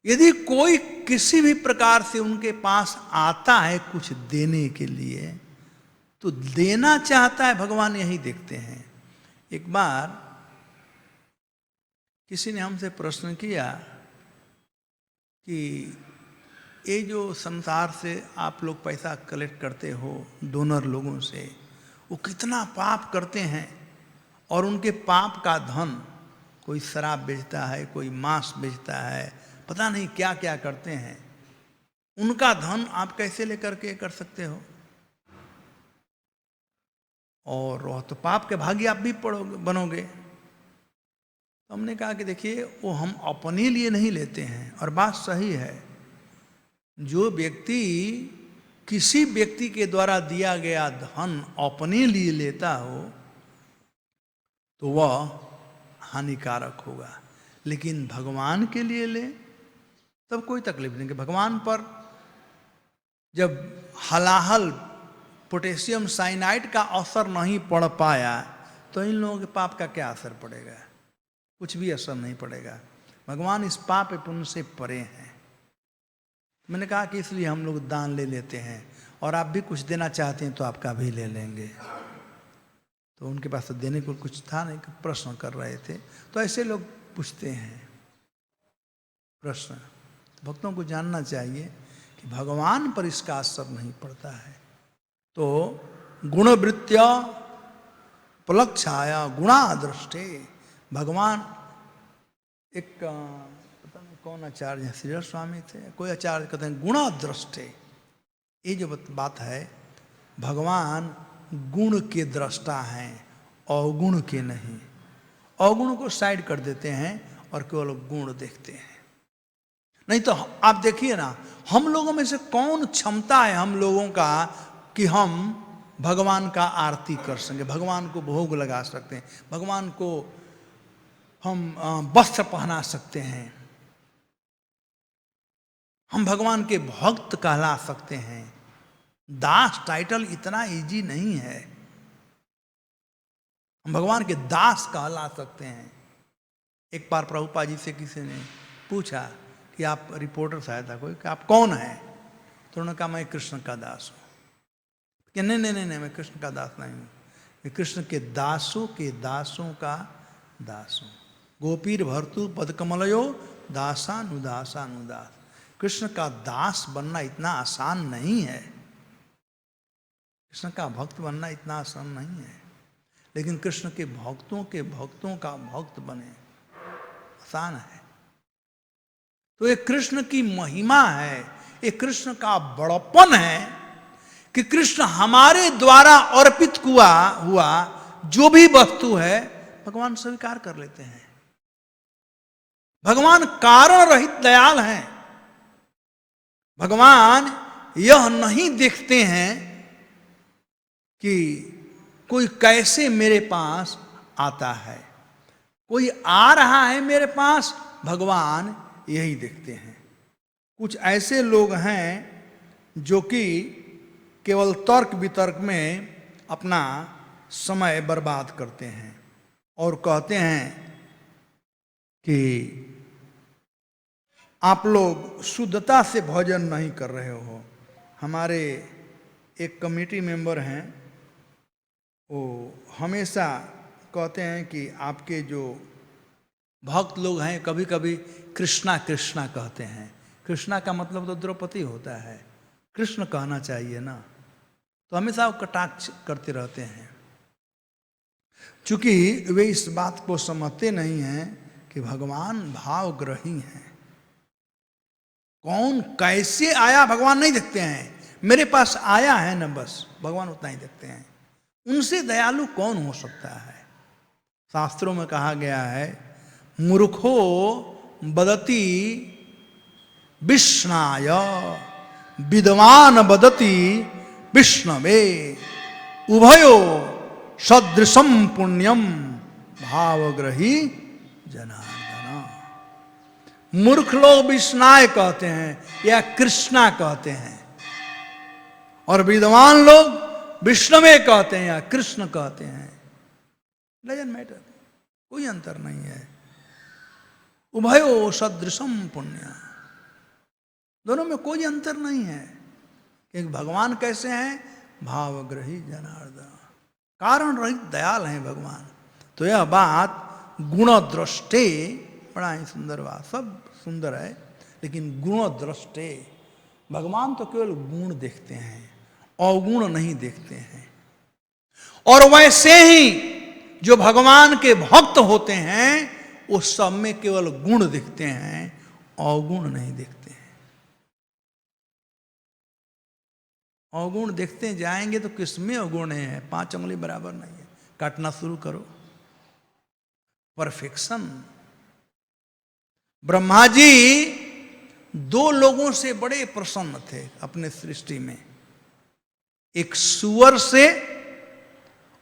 यदि कोई किसी भी प्रकार से उनके पास आता है कुछ देने के लिए, तो देना चाहता है भगवान, यही देखते हैं। एक बार किसी ने हमसे प्रश्न किया कि ये जो संसार से आप लोग पैसा कलेक्ट करते हो डोनर लोगों से, वो कितना पाप करते हैं, और उनके पाप का धन, कोई शराब बेचता है, कोई मांस बेचता है, पता नहीं क्या क्या करते हैं, उनका धन आप कैसे लेकर के कर सकते हो? और वह तो पाप के भागी आप भी बनोगे। तो हमने कहा कि देखिए, वो हम अपने लिए नहीं लेते हैं, और बात सही है। जो व्यक्ति किसी व्यक्ति के द्वारा दिया गया धन अपने लिए लेता हो तो वह हानिकारक होगा, लेकिन भगवान के लिए ले तब कोई तकलीफ नहीं। कि भगवान पर जब हलाहल पोटेशियम साइनाइड का असर नहीं पड़ पाया तो इन लोगों के पाप का क्या असर पड़ेगा? कुछ भी असर नहीं पड़ेगा। भगवान इस पाप पुण्य से परे हैं। मैंने कहा कि इसलिए हम लोग दान ले लेते हैं, और आप भी कुछ देना चाहते हैं तो आपका भी ले लेंगे। तो उनके पास तो देने को कुछ था नहीं, प्रश्न कर रहे थे। तो ऐसे लोग पूछते हैं प्रश्न। भक्तों को जानना चाहिए कि भगवान पर इसका असर नहीं पड़ता है। तो गुणवृत्त्या उपलक्षाया गुणादृष्टे, भगवान एक पता नहीं कौन आचार्य, श्री स्वामी थे, कोई आचार्य कहते हैं गुणादृष्टे। ये जो बात है, भगवान गुण के दृष्टा हैं, अवगुण के नहीं। अवगुण को साइड कर देते हैं और केवल गुण देखते हैं। नहीं तो आप देखिए ना, हम लोगों में से कौन क्षमता है हम लोगों का कि हम भगवान का आरती कर सकें, भगवान को भोग लगा सकते हैं, भगवान को हम वस्त्र पहना सकते हैं, हम भगवान के भक्त कहला सकते हैं। दास टाइटल इतना इजी नहीं है। हम भगवान के दास कहला सकते हैं। एक बार प्रभुपाद जी से किसी ने पूछा कि आप रिपोर्टर शायद था कोई, कि आप कौन हैं? तो उन्होंने कहा मैं कृष्ण का दास हूँ। कि नहीं नहीं नहीं नहीं, मैं कृष्ण का दास नहीं हूँ, मैं कृष्ण के दासों का दास हूँ। गोपीर भर्तु पदकमलयो दासानुदासानुदास। कृष्ण का दास बनना इतना आसान नहीं है, कृष्ण का भक्त बनना इतना आसान नहीं है, लेकिन कृष्ण के भक्तों का भक्त बने आसान है। तो ये कृष्ण की महिमा है, ये कृष्ण का बड़प्पन है कि कृष्ण हमारे द्वारा अर्पित हुआ जो भी वस्तु है भगवान स्वीकार कर लेते हैं। भगवान कारण रहित दयाल हैं। भगवान यह नहीं देखते हैं कि कोई कैसे मेरे पास आता है, कोई आ रहा है मेरे पास, भगवान यही देखते हैं। कुछ ऐसे लोग हैं जो कि केवल तर्क वितर्क में अपना समय बर्बाद करते हैं और कहते हैं कि आप लोग शुद्धता से भजन नहीं कर रहे हो। हमारे एक कमेटी मेंबर हैं, वो हमेशा कहते हैं कि आपके जो भक्त लोग हैं कभी कभी कृष्णा कृष्णा कहते हैं। कृष्णा का मतलब तो द्रौपदी होता है, कृष्ण कहना चाहिए ना। तो हमेशा वो कटाक्ष करते रहते हैं, क्योंकि वे इस बात को समझते नहीं हैं कि भगवान भावग्रही हैं। कौन कैसे आया भगवान नहीं देखते हैं, मेरे पास आया है ना बस, भगवान उतना ही देखते हैं। उनसे दयालु कौन हो सकता है? शास्त्रों में कहा गया है, मूर्खो बदति विष्णाय विद्वान बदति विष्णवे उभयो सदृशम पुण्यम भावग्रही जनार्दन। मूर्ख लोग विष्णाय कहते हैं या कृष्णा कहते हैं, और विद्वान लोग विष्णवे कहते हैं या कृष्ण कहते हैं। डजंट मैटर, कोई अंतर नहीं है। उभयो सदृशम पुण्य, दोनों में कोई अंतर नहीं है। कि भगवान कैसे हैं? भावग्रही जनार्दन, कारण रहित दयाल हैं भगवान। तो यह बात गुण दृष्टे, बड़ा ही सुंदर बात, सब सुंदर है, लेकिन गुण दृष्टे, भगवान तो केवल गुण देखते हैं, अवगुण नहीं देखते हैं। और वैसे ही जो भगवान के भक्त होते हैं उस सब में केवल गुण दिखते हैं, अवगुण नहीं दिखते हैं। अवगुण देखते जाएंगे तो किसमें अवगुण है? 5 उंगली बराबर नहीं है, काटना शुरू करो। परफेक्शन। ब्रह्मा जी 2 लोगों से बड़े प्रसन्न थे अपने सृष्टि में, एक सुअर से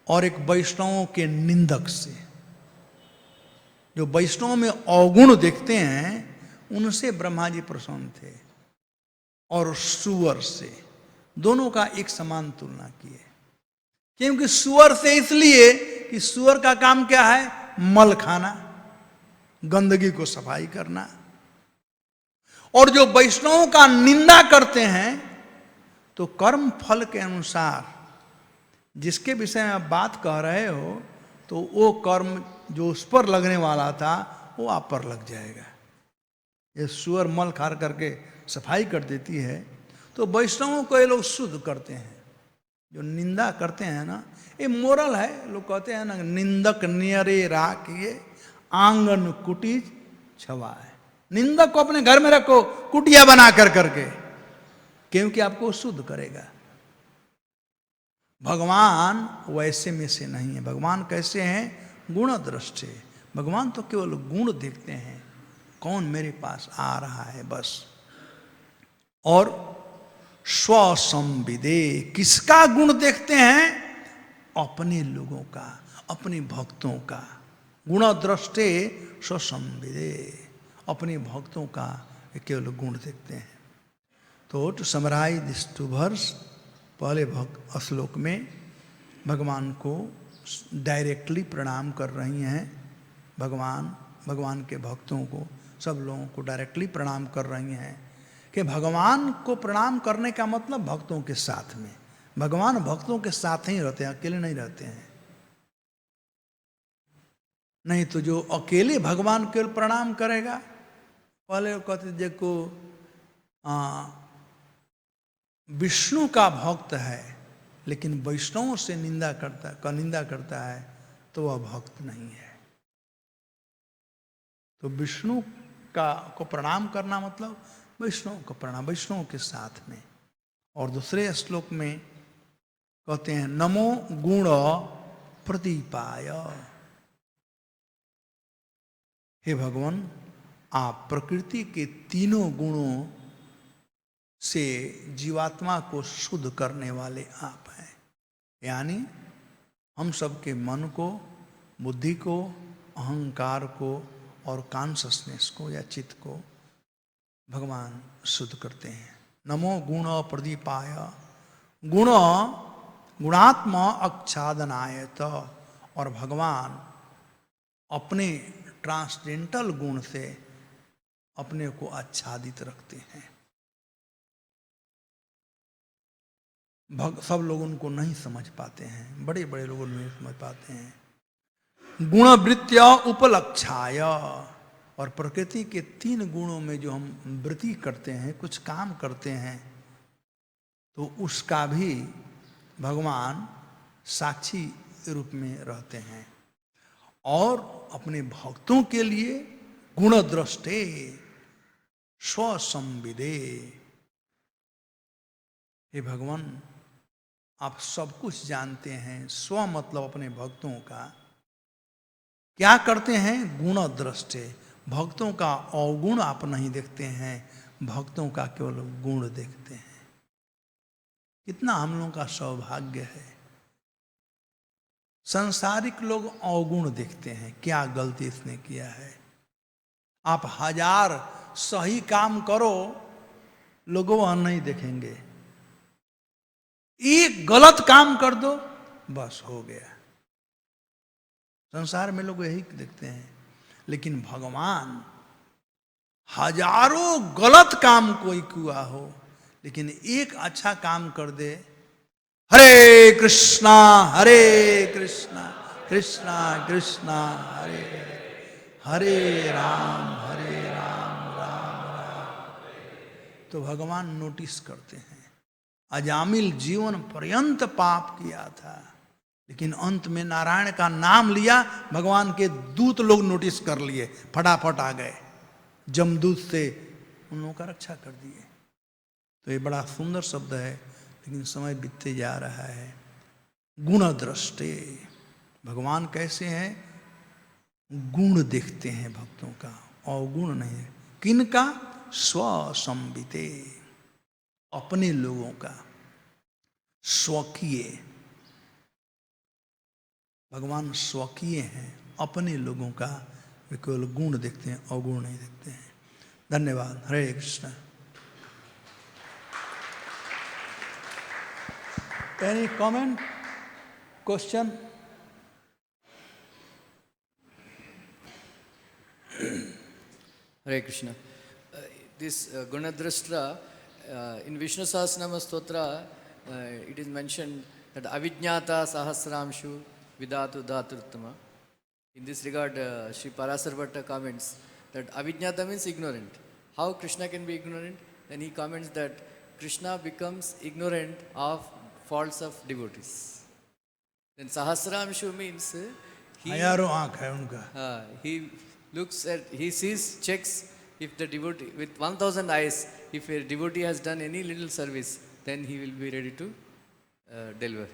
और एक वैष्णवों के निंदक से। जो वैष्णव में अवगुण देखते हैं उनसे ब्रह्मा जी प्रसन्न थे, और सुअर से, दोनों का एक समान तुलना किए। क्योंकि सुअर से इसलिए कि सुअर का काम क्या है? मल खाना, गंदगी को सफाई करना। और जो वैष्णवों का निंदा करते हैं तो कर्म फल के अनुसार जिसके विषय में आप बात कह रहे हो, तो वो कर्म जो उस पर लगने वाला था वो आप पर लग जाएगा। ये सुअर मल खार करके सफाई कर देती है, तो वैष्णवों को ये लोग शुद्ध करते हैं। जो निंदा करते हैं ना, ये मोरल है। लोग कहते हैं ना, निंदक नियरे राखिए आंगन कुटीज छवाए। निंदक को अपने घर में रखो कुटिया बना कर करके, क्योंकि आपको शुद्ध करेगा। भगवान वैसे में से नहीं है। भगवान कैसे हैं? गुण दृष्टि। भगवान तो केवल गुण देखते हैं, कौन मेरे पास आ रहा है बस। और स्वसंविदे, किसका गुण देखते हैं? अपने लोगों का, अपने भक्तों का। गुण दृष्टे स्वसंविदे, अपने भक्तों का केवल गुण देखते हैं। तो टू समराइज दिस 2 वर्स, पहले श्लोक में भगवान को डायरेक्टली प्रणाम कर रही हैं। भगवान के भक्तों को सब लोगों को डायरेक्टली प्रणाम कर रही हैं कि भगवान को प्रणाम करने का मतलब भक्तों के साथ में, भगवान भक्तों के साथ ही रहते हैं, अकेले नहीं रहते हैं। नहीं तो जो अकेले भगवान के प्रणाम करेगा, पहले कहते देखो विष्णु का भक्त है लेकिन वैष्णवों से निंदा करता है तो वह भक्त नहीं है। तो विष्णु को प्रणाम करना मतलब वैष्णव को प्रणाम, वैष्णव के साथ में। और दूसरे श्लोक में कहते हैं नमो गुण प्रदीपाय, हे भगवान आप प्रकृति के तीनों गुणों से जीवात्मा को शुद्ध करने वाले आप हैं। यानी हम सबके मन को, बुद्धि को, अहंकार को और कॉन्शसनेस को या चित्त को भगवान शुद्ध करते हैं। नमो गुण प्रदीपाय, गुणात्मा आच्छादनायत, और भगवान अपने ट्रांसडेंटल गुण से अपने को आच्छादित रखते हैं। सब लोग उनको नहीं समझ पाते हैं, बड़े बड़े लोग नहीं समझ पाते हैं। गुणवृत्त्या उपलक्षाय, और प्रकृति के 3 गुणों में जो हम वृत्ति करते हैं, कुछ काम करते हैं, तो उसका भी भगवान साक्षी रूप में रहते हैं। और अपने भक्तों के लिए गुणद्रष्टे स्वसंविदे, हे भगवान आप सब कुछ जानते हैं। स्व मतलब अपने भक्तों का क्या करते हैं, गुणद्रष्टे, भक्तों का अवगुण आप नहीं देखते हैं, भक्तों का केवल गुण देखते हैं। कितना हम लोगों का सौभाग्य है। संसारिक लोग अवगुण देखते हैं, क्या गलती इसने किया है। आप 1000 सही काम करो, लोगों वहां नहीं देखेंगे। एक गलत काम कर दो, बस हो गया। संसार में लोग यही देखते हैं। लेकिन भगवान हजारों गलत काम कोई किया हो, लेकिन एक अच्छा काम कर दे, हरे कृष्णा कृष्णा कृष्णा हरे हरे राम राम राम, तो भगवान नोटिस करते हैं। अजामिल जीवन पर्यंत पाप किया था, लेकिन अंत में नारायण का नाम लिया, भगवान के दूत लोग नोटिस कर लिए, फटाफट आ गए, जमदूत से उन लोगों का रक्षा कर दिए। तो ये बड़ा सुंदर शब्द है, लेकिन समय बीतते जा रहा है। गुणद्रष्टे, भगवान कैसे हैं, गुण देखते हैं भक्तों का, अवगुण नहीं। किनका, स्वसंविते, अपने लोगों का, स्वकीय। भगवान स्वकीय हैं, अपने लोगों का वे केवल गुण देखते हैं, अवगुण नहीं देखते हैं। धन्यवाद। Hare Krishna. Any comment, question? Hare Krishna. This Gunadrashtra, in Vishnu Sahasranama Stotra, it is mentioned that Avijñata Sahasramshu Vidatu Dhaturuttama. In this regard, Sri Parasar Bhatta comments that Avijñata means ignorant. How Krishna can be ignorant? Then he comments that Krishna becomes ignorant of faults of devotees. Then Sahasramshu means he looks at, he sees, checks if the devotee, with 1000 eyes, if a devotee has done any little service, then he will be ready to deliver.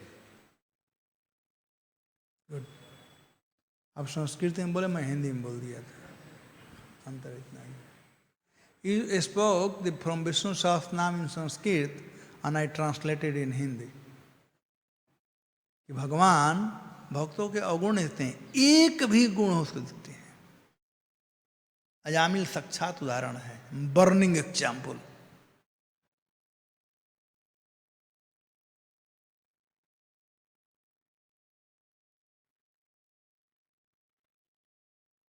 Good. अब संस्कृत में बोले, मैं हिंदी में बोल दिया था, अंतर इतना ही। You spoke from Vishnu Sahasranam in Sanskrit and I translated in Hindi. कि भगवान भक्तों के अवगुण देते हैं, एक भी गुण उसको देते हैं। अजामिल साक्षात उदाहरण है, बर्निंग एग्जाम्पल।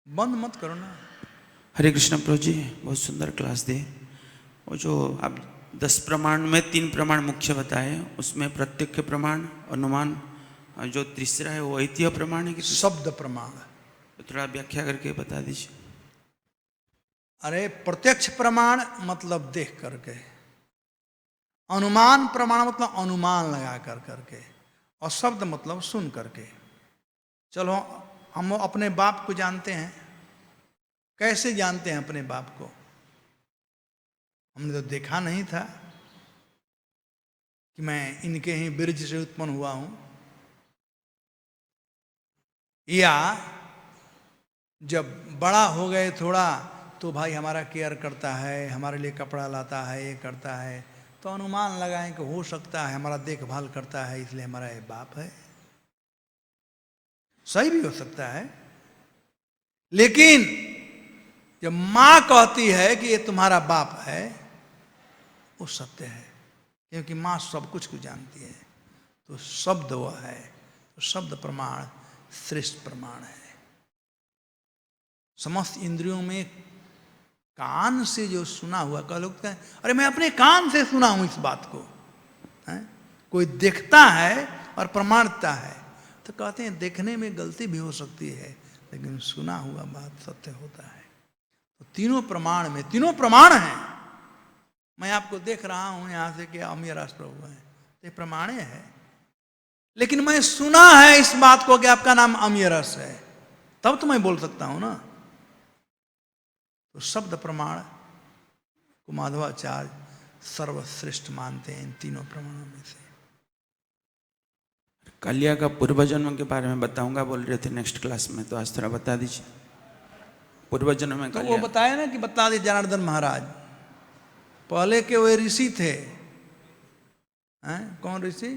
बंद मत करो ना, हरे कृष्ण प्रभु जी, बहुत सुंदर क्लास दी। वो जो आप 10 प्रमाण में 3 प्रमाण मुख्य बताए, उसमें प्रत्यक्ष प्रमाण, अनुमान, और जो तीसरा है वो ऐतिह्य प्रमाण है कि शब्द प्रमाण। तो थोड़ा व्याख्या करके बता दीजिए। अरे प्रत्यक्ष प्रमाण मतलब देख करके, अनुमान प्रमाण मतलब अनुमान लगा कर करके, और शब्द मतलब सुन करके। चलो हम अपने बाप को जानते हैं, कैसे जानते हैं अपने बाप को? हमने तो देखा नहीं था कि मैं इनके ही बीज से उत्पन्न हुआ हूं, या जब बड़ा हो गए थोड़ा तो भाई हमारा केयर करता है, हमारे लिए कपड़ा लाता है, ये करता है, तो अनुमान लगाएं कि हो सकता है हमारा देखभाल करता है इसलिए हमारा ये बाप है। सही भी हो सकता है, लेकिन जब मां कहती है कि ये तुम्हारा बाप है, वो सत्य है, क्योंकि मां सब कुछ को जानती है। तो शब्द वह है, तो शब्द प्रमाण श्रेष्ठ प्रमाण है। समस्त इंद्रियों में कान से जो सुना हुआ, कह लोग कहते हैं अरे मैं अपने कान से सुना हूं इस बात को है? कोई देखता है और प्रमाणता है, तो कहते हैं देखने में गलती भी हो सकती है, लेकिन सुना हुआ बात सत्य होता है। तो तीनों प्रमाण में, तीनों प्रमाण हैं। मैं आपको देख रहा हूं यहां से कि अमीय राष्ट्र प्रभु है, ये प्रमाण है, लेकिन मैं सुना है इस बात को कि आपका नाम अमीय रस है, तब तो मैं बोल सकता हूं ना। तो शब्द प्रमाण को माधवाचार्य सर्वश्रेष्ठ मानते हैं इन तीनों प्रमाणों में से। कालिया का पूर्व जन्म के बारे में बताऊंगा बोल रहे थे नेक्स्ट क्लास में, तो आज थोड़ा बता दीजिए पूर्व जन्म में। तो वो बताया ना कि बता दे जनार्दन महाराज, पहले के वे ऋषि थे, हैं? कौन ऋषि?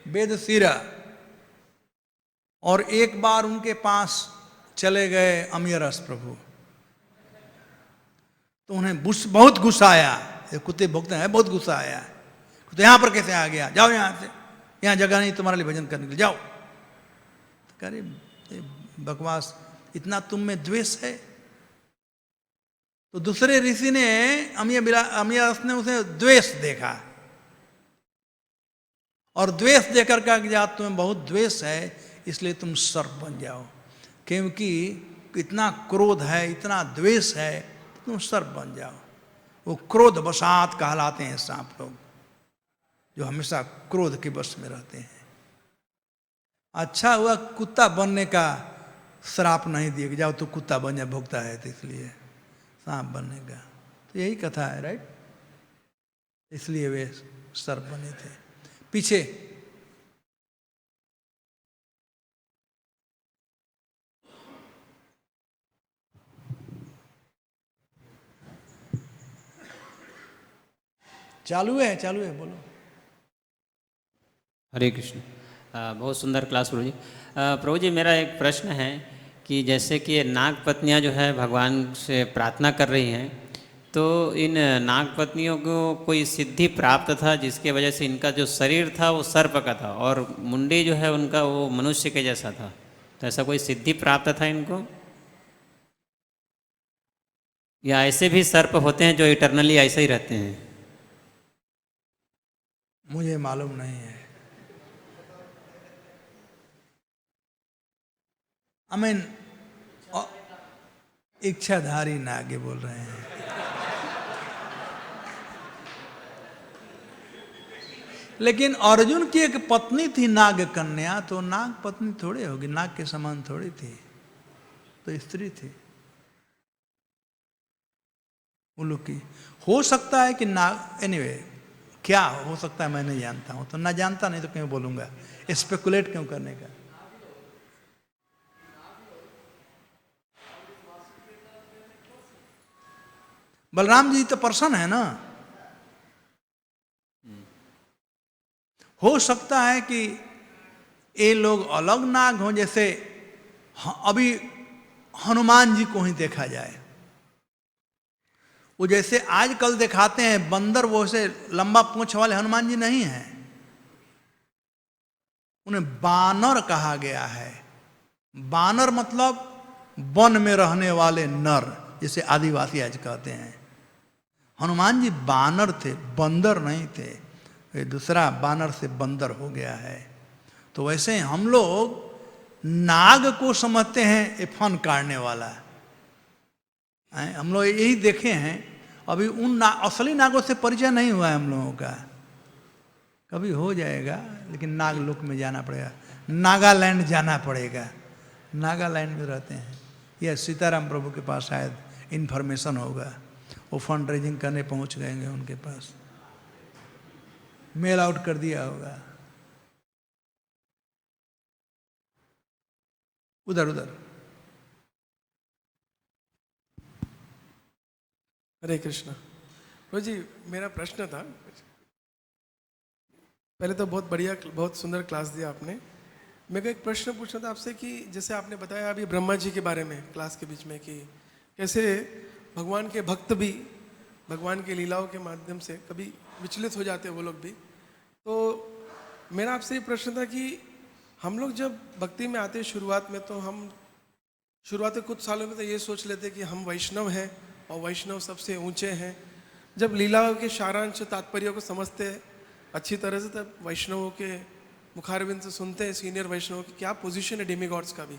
वेदशिरा। और एक बार उनके पास चले गए अमीयरस प्रभु, तो उन्हें बहुत गुस्सा आया, कुत्ते भोगते हैं, बहुत गुस्सा आया। तो यहां पर कैसे आ गया, जाओ यहां से, यहां जगह नहीं तुम्हारे लिए भजन करने के लिए, जाओ। तो कह रहे बकवास, इतना तुम में द्वेष है? तो दूसरे ऋषि ने अमीयरस ने उसे द्वेष देखा, और द्वेष देकर कहा कि जा तुम्हें बहुत द्वेष है, इसलिए तुम सर्प बन जाओ, क्योंकि इतना क्रोध है, इतना द्वेष है, तुम सर्प बन जाओ। वो क्रोध वशात कहलाते हैं सांप लोग, जो हमेशा क्रोध के वश में रहते हैं। अच्छा हुआ कुत्ता बनने का श्राप नहीं दिया कि जाओ तो कुत्ता बन जाए, भोगता है तो इसलिए सांप बनने का। तो यही कथा है, राइट? इसलिए वे सर्प बने थे। पीछे चालू है, बोलो। हरे कृष्ण। बहुत सुंदर क्लास प्रभु जी। प्रभु जी, मेरा एक प्रश्न है कि जैसे कि ये नाग पत्नियाँ जो है भगवान से प्रार्थना कर रही हैं, तो इन नाग पत्नियों को कोई सिद्धि प्राप्त था जिसके वजह से इनका जो शरीर था वो सर्प का था और मुंडी जो है उनका वो मनुष्य के जैसा था, तो ऐसा कोई सिद्धि प्राप्त था इनको, या ऐसे भी सर्प होते हैं जो इटरनली ऐसे ही रहते हैं? मुझे मालूम नहीं है। इच्छाधारी नागे बोल रहे हैं। लेकिन अर्जुन की एक पत्नी थी नाग कन्या, तो नाग पत्नी थोड़ी होगी, नाग के समान थोड़ी थी, तो स्त्री थी उल्लू की। हो सकता है कि नाग, एनीवे क्या हो सकता है मैं नहीं जानता हूं, तो ना जानता नहीं तो क्यों बोलूंगा, स्पेकुलेट क्यों करने का। बलराम जी तो पर्सन है ना, हो सकता है कि ये लोग अलग नाग हों, जैसे अभी हनुमान जी को ही देखा जाए, वो जैसे आजकल दिखाते हैं बंदर, वो से लंबा पूंछ वाले हनुमान जी नहीं हैं, उन्हें बानर कहा गया है। बानर मतलब वन में रहने वाले नर, जिसे आदिवासी आज कहते हैं। हनुमान जी बानर थे, बंदर नहीं थे। ये दूसरा बानर से बंदर हो गया है। तो वैसे हम लोग नाग को समझते हैं ये फन काटने वाला है। हम लोग यही देखे हैं। अभी उन असली नागों से परिचय नहीं हुआ है हम लोगों का। कभी हो जाएगा, लेकिन नागलोक में जाना पड़ेगा, नागालैंड जाना पड़ेगा। नागालैंड में रहते हैं। यह सीताराम प्रभु के पास शायद इन्फॉर्मेशन होगा, वो फंड रेजिंग करने पहुंच गएंगे उनके पास, मेल आउट कर दिया होगा। उधर उधर। हरे कृष्णा। प्रभु जी, मेरा प्रश्न था, पहले तो बहुत बढ़िया, बहुत सुंदर क्लास दिया आपने। मेरे को एक प्रश्न पूछना था आपसे कि जैसे आपने बताया अभी ब्रह्मा जी के बारे में क्लास के बीच में, कि कैसे भगवान के भक्त भी भगवान की लीलाओं के माध्यम से कभी विचलित हो जाते हैं वो लोग भी। तो मेरा आपसे ये प्रश्न था कि हम लोग जब भक्ति में आते हैं शुरुआत में, तो हम शुरुआत के कुछ सालों में तो ये सोच लेते कि हम वैष्णव हैं और वैष्णव सबसे ऊंचे हैं। जब लीलाओं के सारांश तात्पर्यों को समझते हैं अच्छी तरह से, तब वैष्णवों के मुखारबिंद से सुनते हैं सीनियर वैष्णव की क्या पोजीशन है डेमीगॉड्स का भी,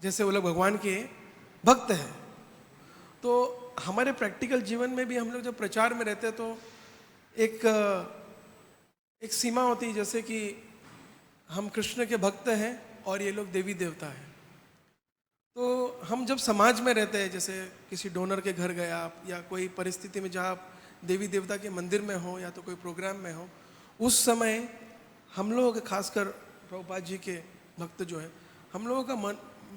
जैसे वो लोग भगवान के भक्त हैं। तो हमारे प्रैक्टिकल जीवन में भी हम लोग जब प्रचार में रहते हैं तो एक सीमा होती है, जैसे कि हम कृष्ण के भक्त हैं और ये लोग देवी देवता हैं। तो हम जब समाज में रहते हैं, जैसे किसी डोनर के घर गए आप, या कोई परिस्थिति में जहाँ आप देवी देवता के मंदिर में हो या तो कोई प्रोग्राम में हो, उस समय हम लोगों के, खासकर प्रभुपाद जी के भक्त जो है, हम लोगों का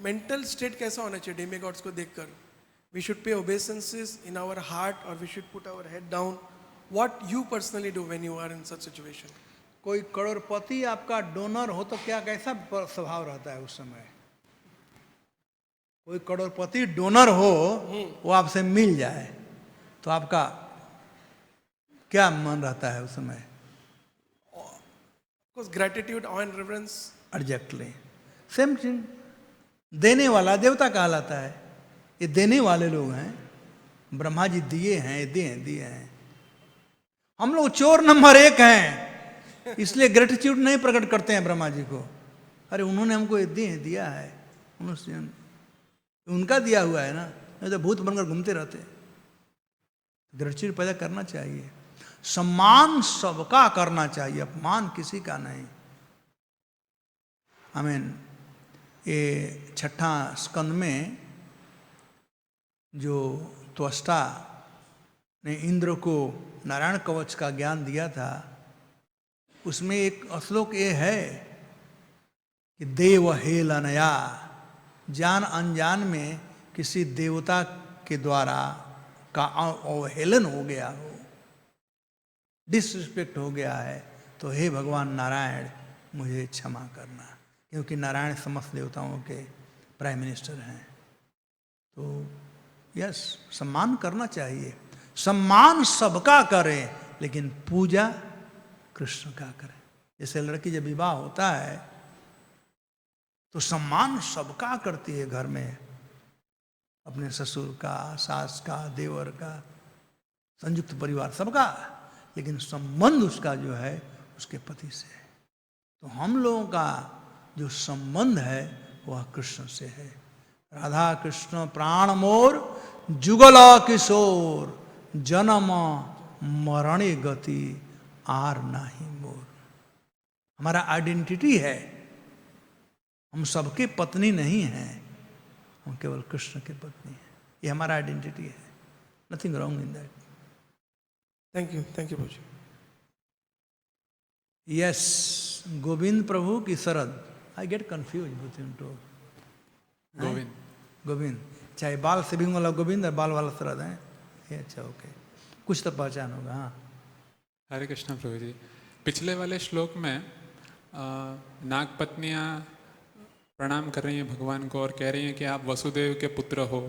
मेंटल स्टेट कैसा होना चाहिए डेमीगॉड्स को देखकर? We should pay obeisances in our heart और we should put our head down. What you personally do when you are in such situation? कोई करोड़पति आपका डोनर हो तो क्या कैसा स्वभाव रहता है उस समय? कोई करोड़पति डोनर हो, वो आपसे मिल जाए तो आपका क्या मन रहता है उस समय? Gratitude, of and reverence. Exactly same thing. देने वाला देवता कहलाता है। ये देने वाले लोग हैं। ब्रह्मा जी दिए हैं, दिए हैं। हम लोग चोर नंबर 1 हैं, इसलिए ग्रेटिट्यूड नहीं प्रकट करते हैं ब्रह्मा जी को। अरे उन्होंने हमको ये दिया है, उनका दिया हुआ है ना, नहीं तो भूत बनकर घूमते रहते। ग्रेटिट्यूड पैदा करना चाहिए। सम्मान सबका करना चाहिए, अपमान किसी का नहीं। ये 6ठा स्कंद में जो त्वष्टा ने इंद्र को नारायण कवच का ज्ञान दिया था, उसमें एक श्लोक ये है कि देव हेलनया, जान अनजान में किसी देवता के द्वारा का अवहेलन हो गया हो, डिसरिस्पेक्ट हो गया है, तो हे भगवान नारायण मुझे क्षमा करना, क्योंकि नारायण समस्त देवताओं के प्राइम मिनिस्टर हैं। तो यस, सम्मान करना चाहिए। सम्मान सबका करें, लेकिन पूजा कृष्ण का करें। जैसे लड़की जब विवाह होता है तो सम्मान सबका करती है घर में, अपने ससुर का, सास का, देवर का, संयुक्त परिवार सबका, लेकिन संबंध उसका जो है उसके पति से है। तो हम लोगों का जो संबंध है वह कृष्ण से है। राधा कृष्ण प्राण मोर जुगला किशोर, जन्म मरणे गति आर नाही मोर। हमारा आइडेंटिटी है, हम सबके पत्नी नहीं हैं, हम केवल कृष्ण के पत्नी हैं। ये हमारा आइडेंटिटी है। Nothing wrong in that. Thank you Prabhu. Yes, Govind Prabhu की शरद। I get confuse between two. Govind, चाहे बाल सेविंग वाला गोविंद और बाल वाला शरद है ये। अच्छा, ओके, कुछ तो पहचान होगा। हाँ, हरे कृष्ण प्रभु जी। पिछले वाले श्लोक में नाग पत्नियाँ प्रणाम कर रही हैं भगवान को और कह रही हैं कि आप वसुदेव के पुत्र हो,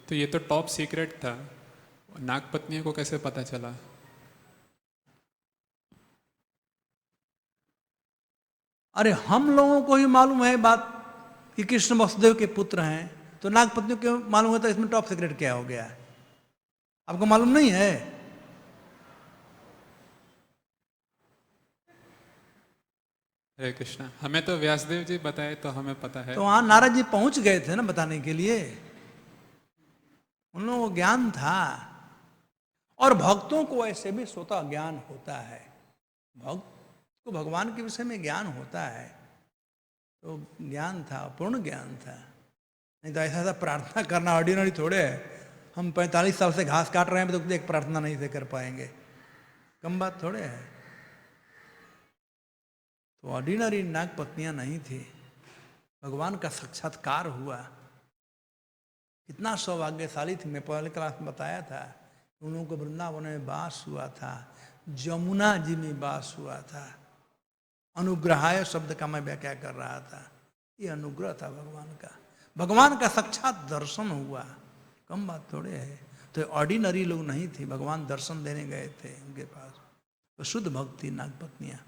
तो ये तो टॉप सीक्रेट था, नाग पत्नियों को कैसे पता चला? अरे हम लोगों को ही मालूम है बात कि कृष्ण वसुदेव के पुत्र हैं, तो नागपत्नियों को मालूम होता है इसमें टॉप सीक्रेट क्या हो गया है, आपको मालूम नहीं है? हरे कृष्णा, हमें तो व्यासदेव जी बताए तो हमें पता है। तो वहां नारद जी पहुंच गए थे ना बताने के लिए, उन लोगों को ज्ञान था। और भक्तों को ऐसे भी स्वतः ज्ञान होता है, भक्त को भगवान के विषय में ज्ञान होता है, तो ज्ञान था, पूर्ण ज्ञान था। नहीं तो ऐसा प्रार्थना करना ऑर्डिनरी थोड़े है। हम 45 साल से घास काट रहे हैं तो एक प्रार्थना नहीं से कर पाएंगे, कम बात थोड़े है। तो ऑर्डिनरी नागपत्नियां नहीं थी, भगवान का साक्षात्कार हुआ। कितना सौभाग्यशाली थी। मैं पहले क्लास में बताया था, उन लोगों को वृंदावन में वास हुआ था, जमुना जी में वास हुआ था। अनुग्रहाय शब्द का मैं व्याख्या कर रहा था, ये अनुग्रह था भगवान का, भगवान का साक्षात दर्शन हुआ, कम बात थोड़े है। तो ऑर्डिनरी लोग नहीं थे, भगवान दर्शन देने गए थे उनके पास, तो शुद्ध भक्ति नागपत्नियां।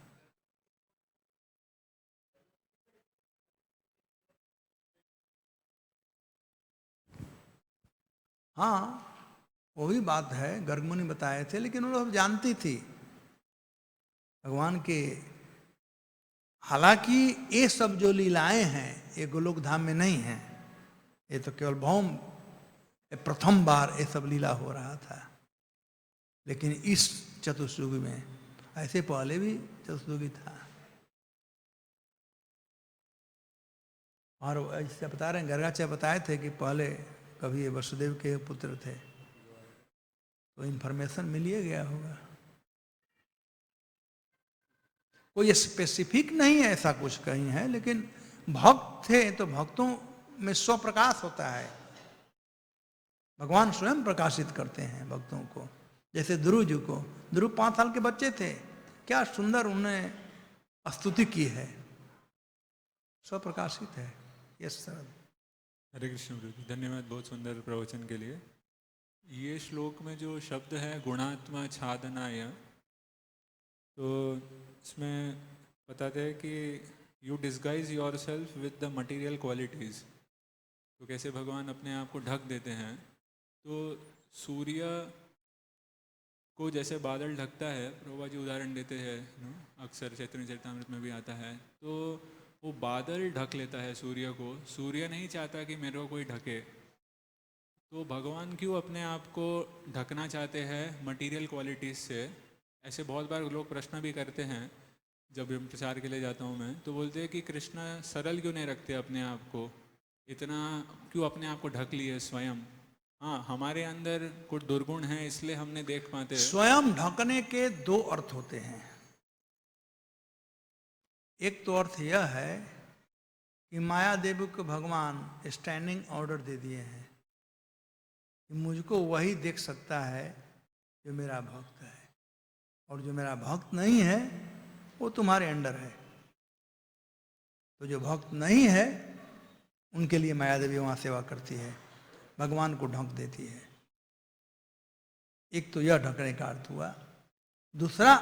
हाँ वो भी बात है, गर्ग मुनि बताए थे, लेकिन वो लोग जानती थी भगवान के। हालांकि ये सब जो लीलाएं हैं ये गोलोक धाम में नहीं है, ये तो केवल भौम प्रथम बार ये सब लीला हो रहा था। लेकिन इस चतुर्युगी में, ऐसे पहले भी चतुर्युगी था। और ऐसे बता रहे हैं, गर्गाचार्य बताए थे कि पहले कभी ये वसुदेव के पुत्र थे, तो इन्फॉर्मेशन मिल ही गया होगा। कोई स्पेसिफिक नहीं है ऐसा कुछ कहीं है, लेकिन भक्त थे तो भक्तों में स्वप्रकाश होता है, भगवान स्वयं प्रकाशित करते हैं भक्तों को। जैसे ध्रुव जी को, ध्रुव 5 साल के बच्चे थे, क्या सुंदर उन्होंने स्तुति की है, स्वप्रकाशित है। Yes sir. हरे कृष्ण गुरु जी, धन्यवाद बहुत सुंदर प्रवचन के लिए। ये श्लोक में जो शब्द है गुणात्मा छादनाय, तो इसमें बताते हैं कि you disguise your self with the material qualities. तो कैसे भगवान अपने आप को ढक देते हैं, तो सूर्य को जैसे बादल ढकता है, प्रभुपा जी उदाहरण देते हैं, अक्सर चैतन्य चरितामृत में भी आता है, तो वो बादल ढक लेता है सूर्य को। सूर्य नहीं चाहता कि मेरे को कोई ढके, तो भगवान क्यों अपने आप को ढकना चाहते हैं मटेरियल क्वालिटीज़ से? ऐसे बहुत बार लोग प्रश्न भी करते हैं, जब हम प्रचार के लिए जाता हूँ मैं, तो बोलते हैं कि कृष्ण सरल क्यों नहीं रखते अपने आप को, इतना क्यों अपने आप को ढक लिए स्वयं? हाँ, हमारे अंदर कुछ दुर्गुण है इसलिए हम नहीं देख पाते। स्वयं ढकने के 2 अर्थ होते हैं। एक तो अर्थ यह है कि माया देवी को भगवान स्टैंडिंग ऑर्डर दे दिए हैं कि मुझको वही देख सकता है जो मेरा भक्त है, और जो मेरा भक्त नहीं है वो तुम्हारे अंडर है। तो जो भक्त नहीं है उनके लिए माया देवी वहां सेवा करती है, भगवान को ढक देती है। एक तो यह ढकने का अर्थ हुआ। दूसरा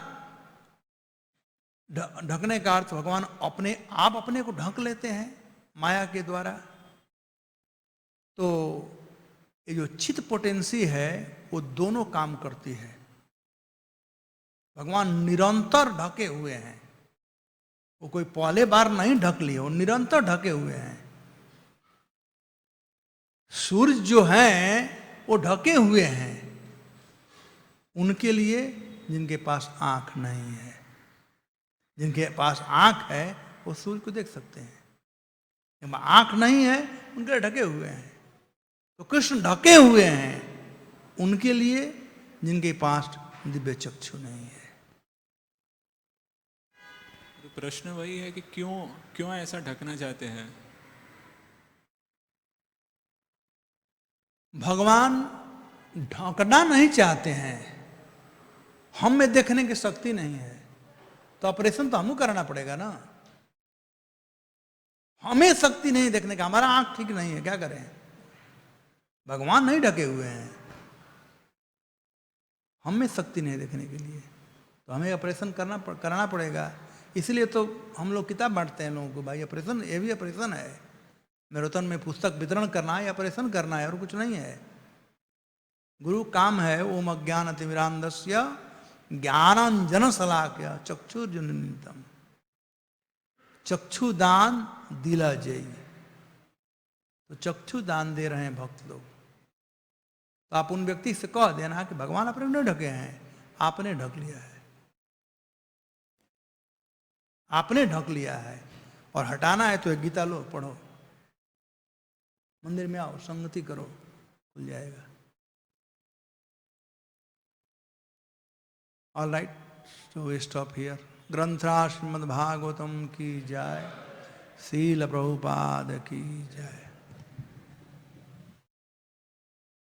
ढकने का अर्थ, भगवान अपने आप अपने को ढक लेते हैं माया के द्वारा। तो ये जो चित पोटेंसी है वो दोनों काम करती है। भगवान निरंतर ढके हुए हैं, वो कोई पहले बार नहीं ढक लिए, वो निरंतर ढके हुए हैं। सूर्य जो हैं वो ढके हुए हैं उनके लिए जिनके पास आंख नहीं है। जिनके पास आंख है वो सूर्य को देख सकते हैं, आंख नहीं है उनके लिए ढके हुए हैं। तो कृष्ण ढके हुए हैं उनके लिए जिनके पास दिव्य चक्षु नहीं है। तो प्रश्न वही है कि क्यों ऐसा ढकना चाहते हैं? भगवान ढकना नहीं चाहते हैं, हम में देखने की शक्ति नहीं है, तो ऑपरेशन तो हमको करना पड़ेगा ना। हमें शक्ति नहीं देखने का, हमारा आंख ठीक नहीं है, क्या करें? भगवान नहीं ढके हुए हैं, हमें शक्ति नहीं देखने के लिए, तो हमें ऑपरेशन कराना पड़ेगा। इसलिए तो हम लोग किताब बांटते हैं लोगों को, भाई ऑपरेशन, ये भी ऑपरेशन है, मैराथन में पुस्तक वितरण करना है या परेशान करना है और कुछ नहीं है। गुरु काम है ओम अज्ञान तिमिरांधस्य ज्ञानांजन शलाकया चक्षुर्जुनितम, चक्षु दान दिला जय। तो चक्षु दान दे रहे हैं भक्त लोग, तो आप उन व्यक्ति से कह देना कि भगवान अपने नहीं ढके हैं, आपने ढक लिया है, आपने ढक लिया है। और हटाना है तो एक गीता लो, पढ़ो, मंदिर में आओ, संगति करो, खुल जाएगा। All right, so we stop here. ग्रंथराज श्रीमद् भागवतम की जय, शील प्रभुपाद की जय।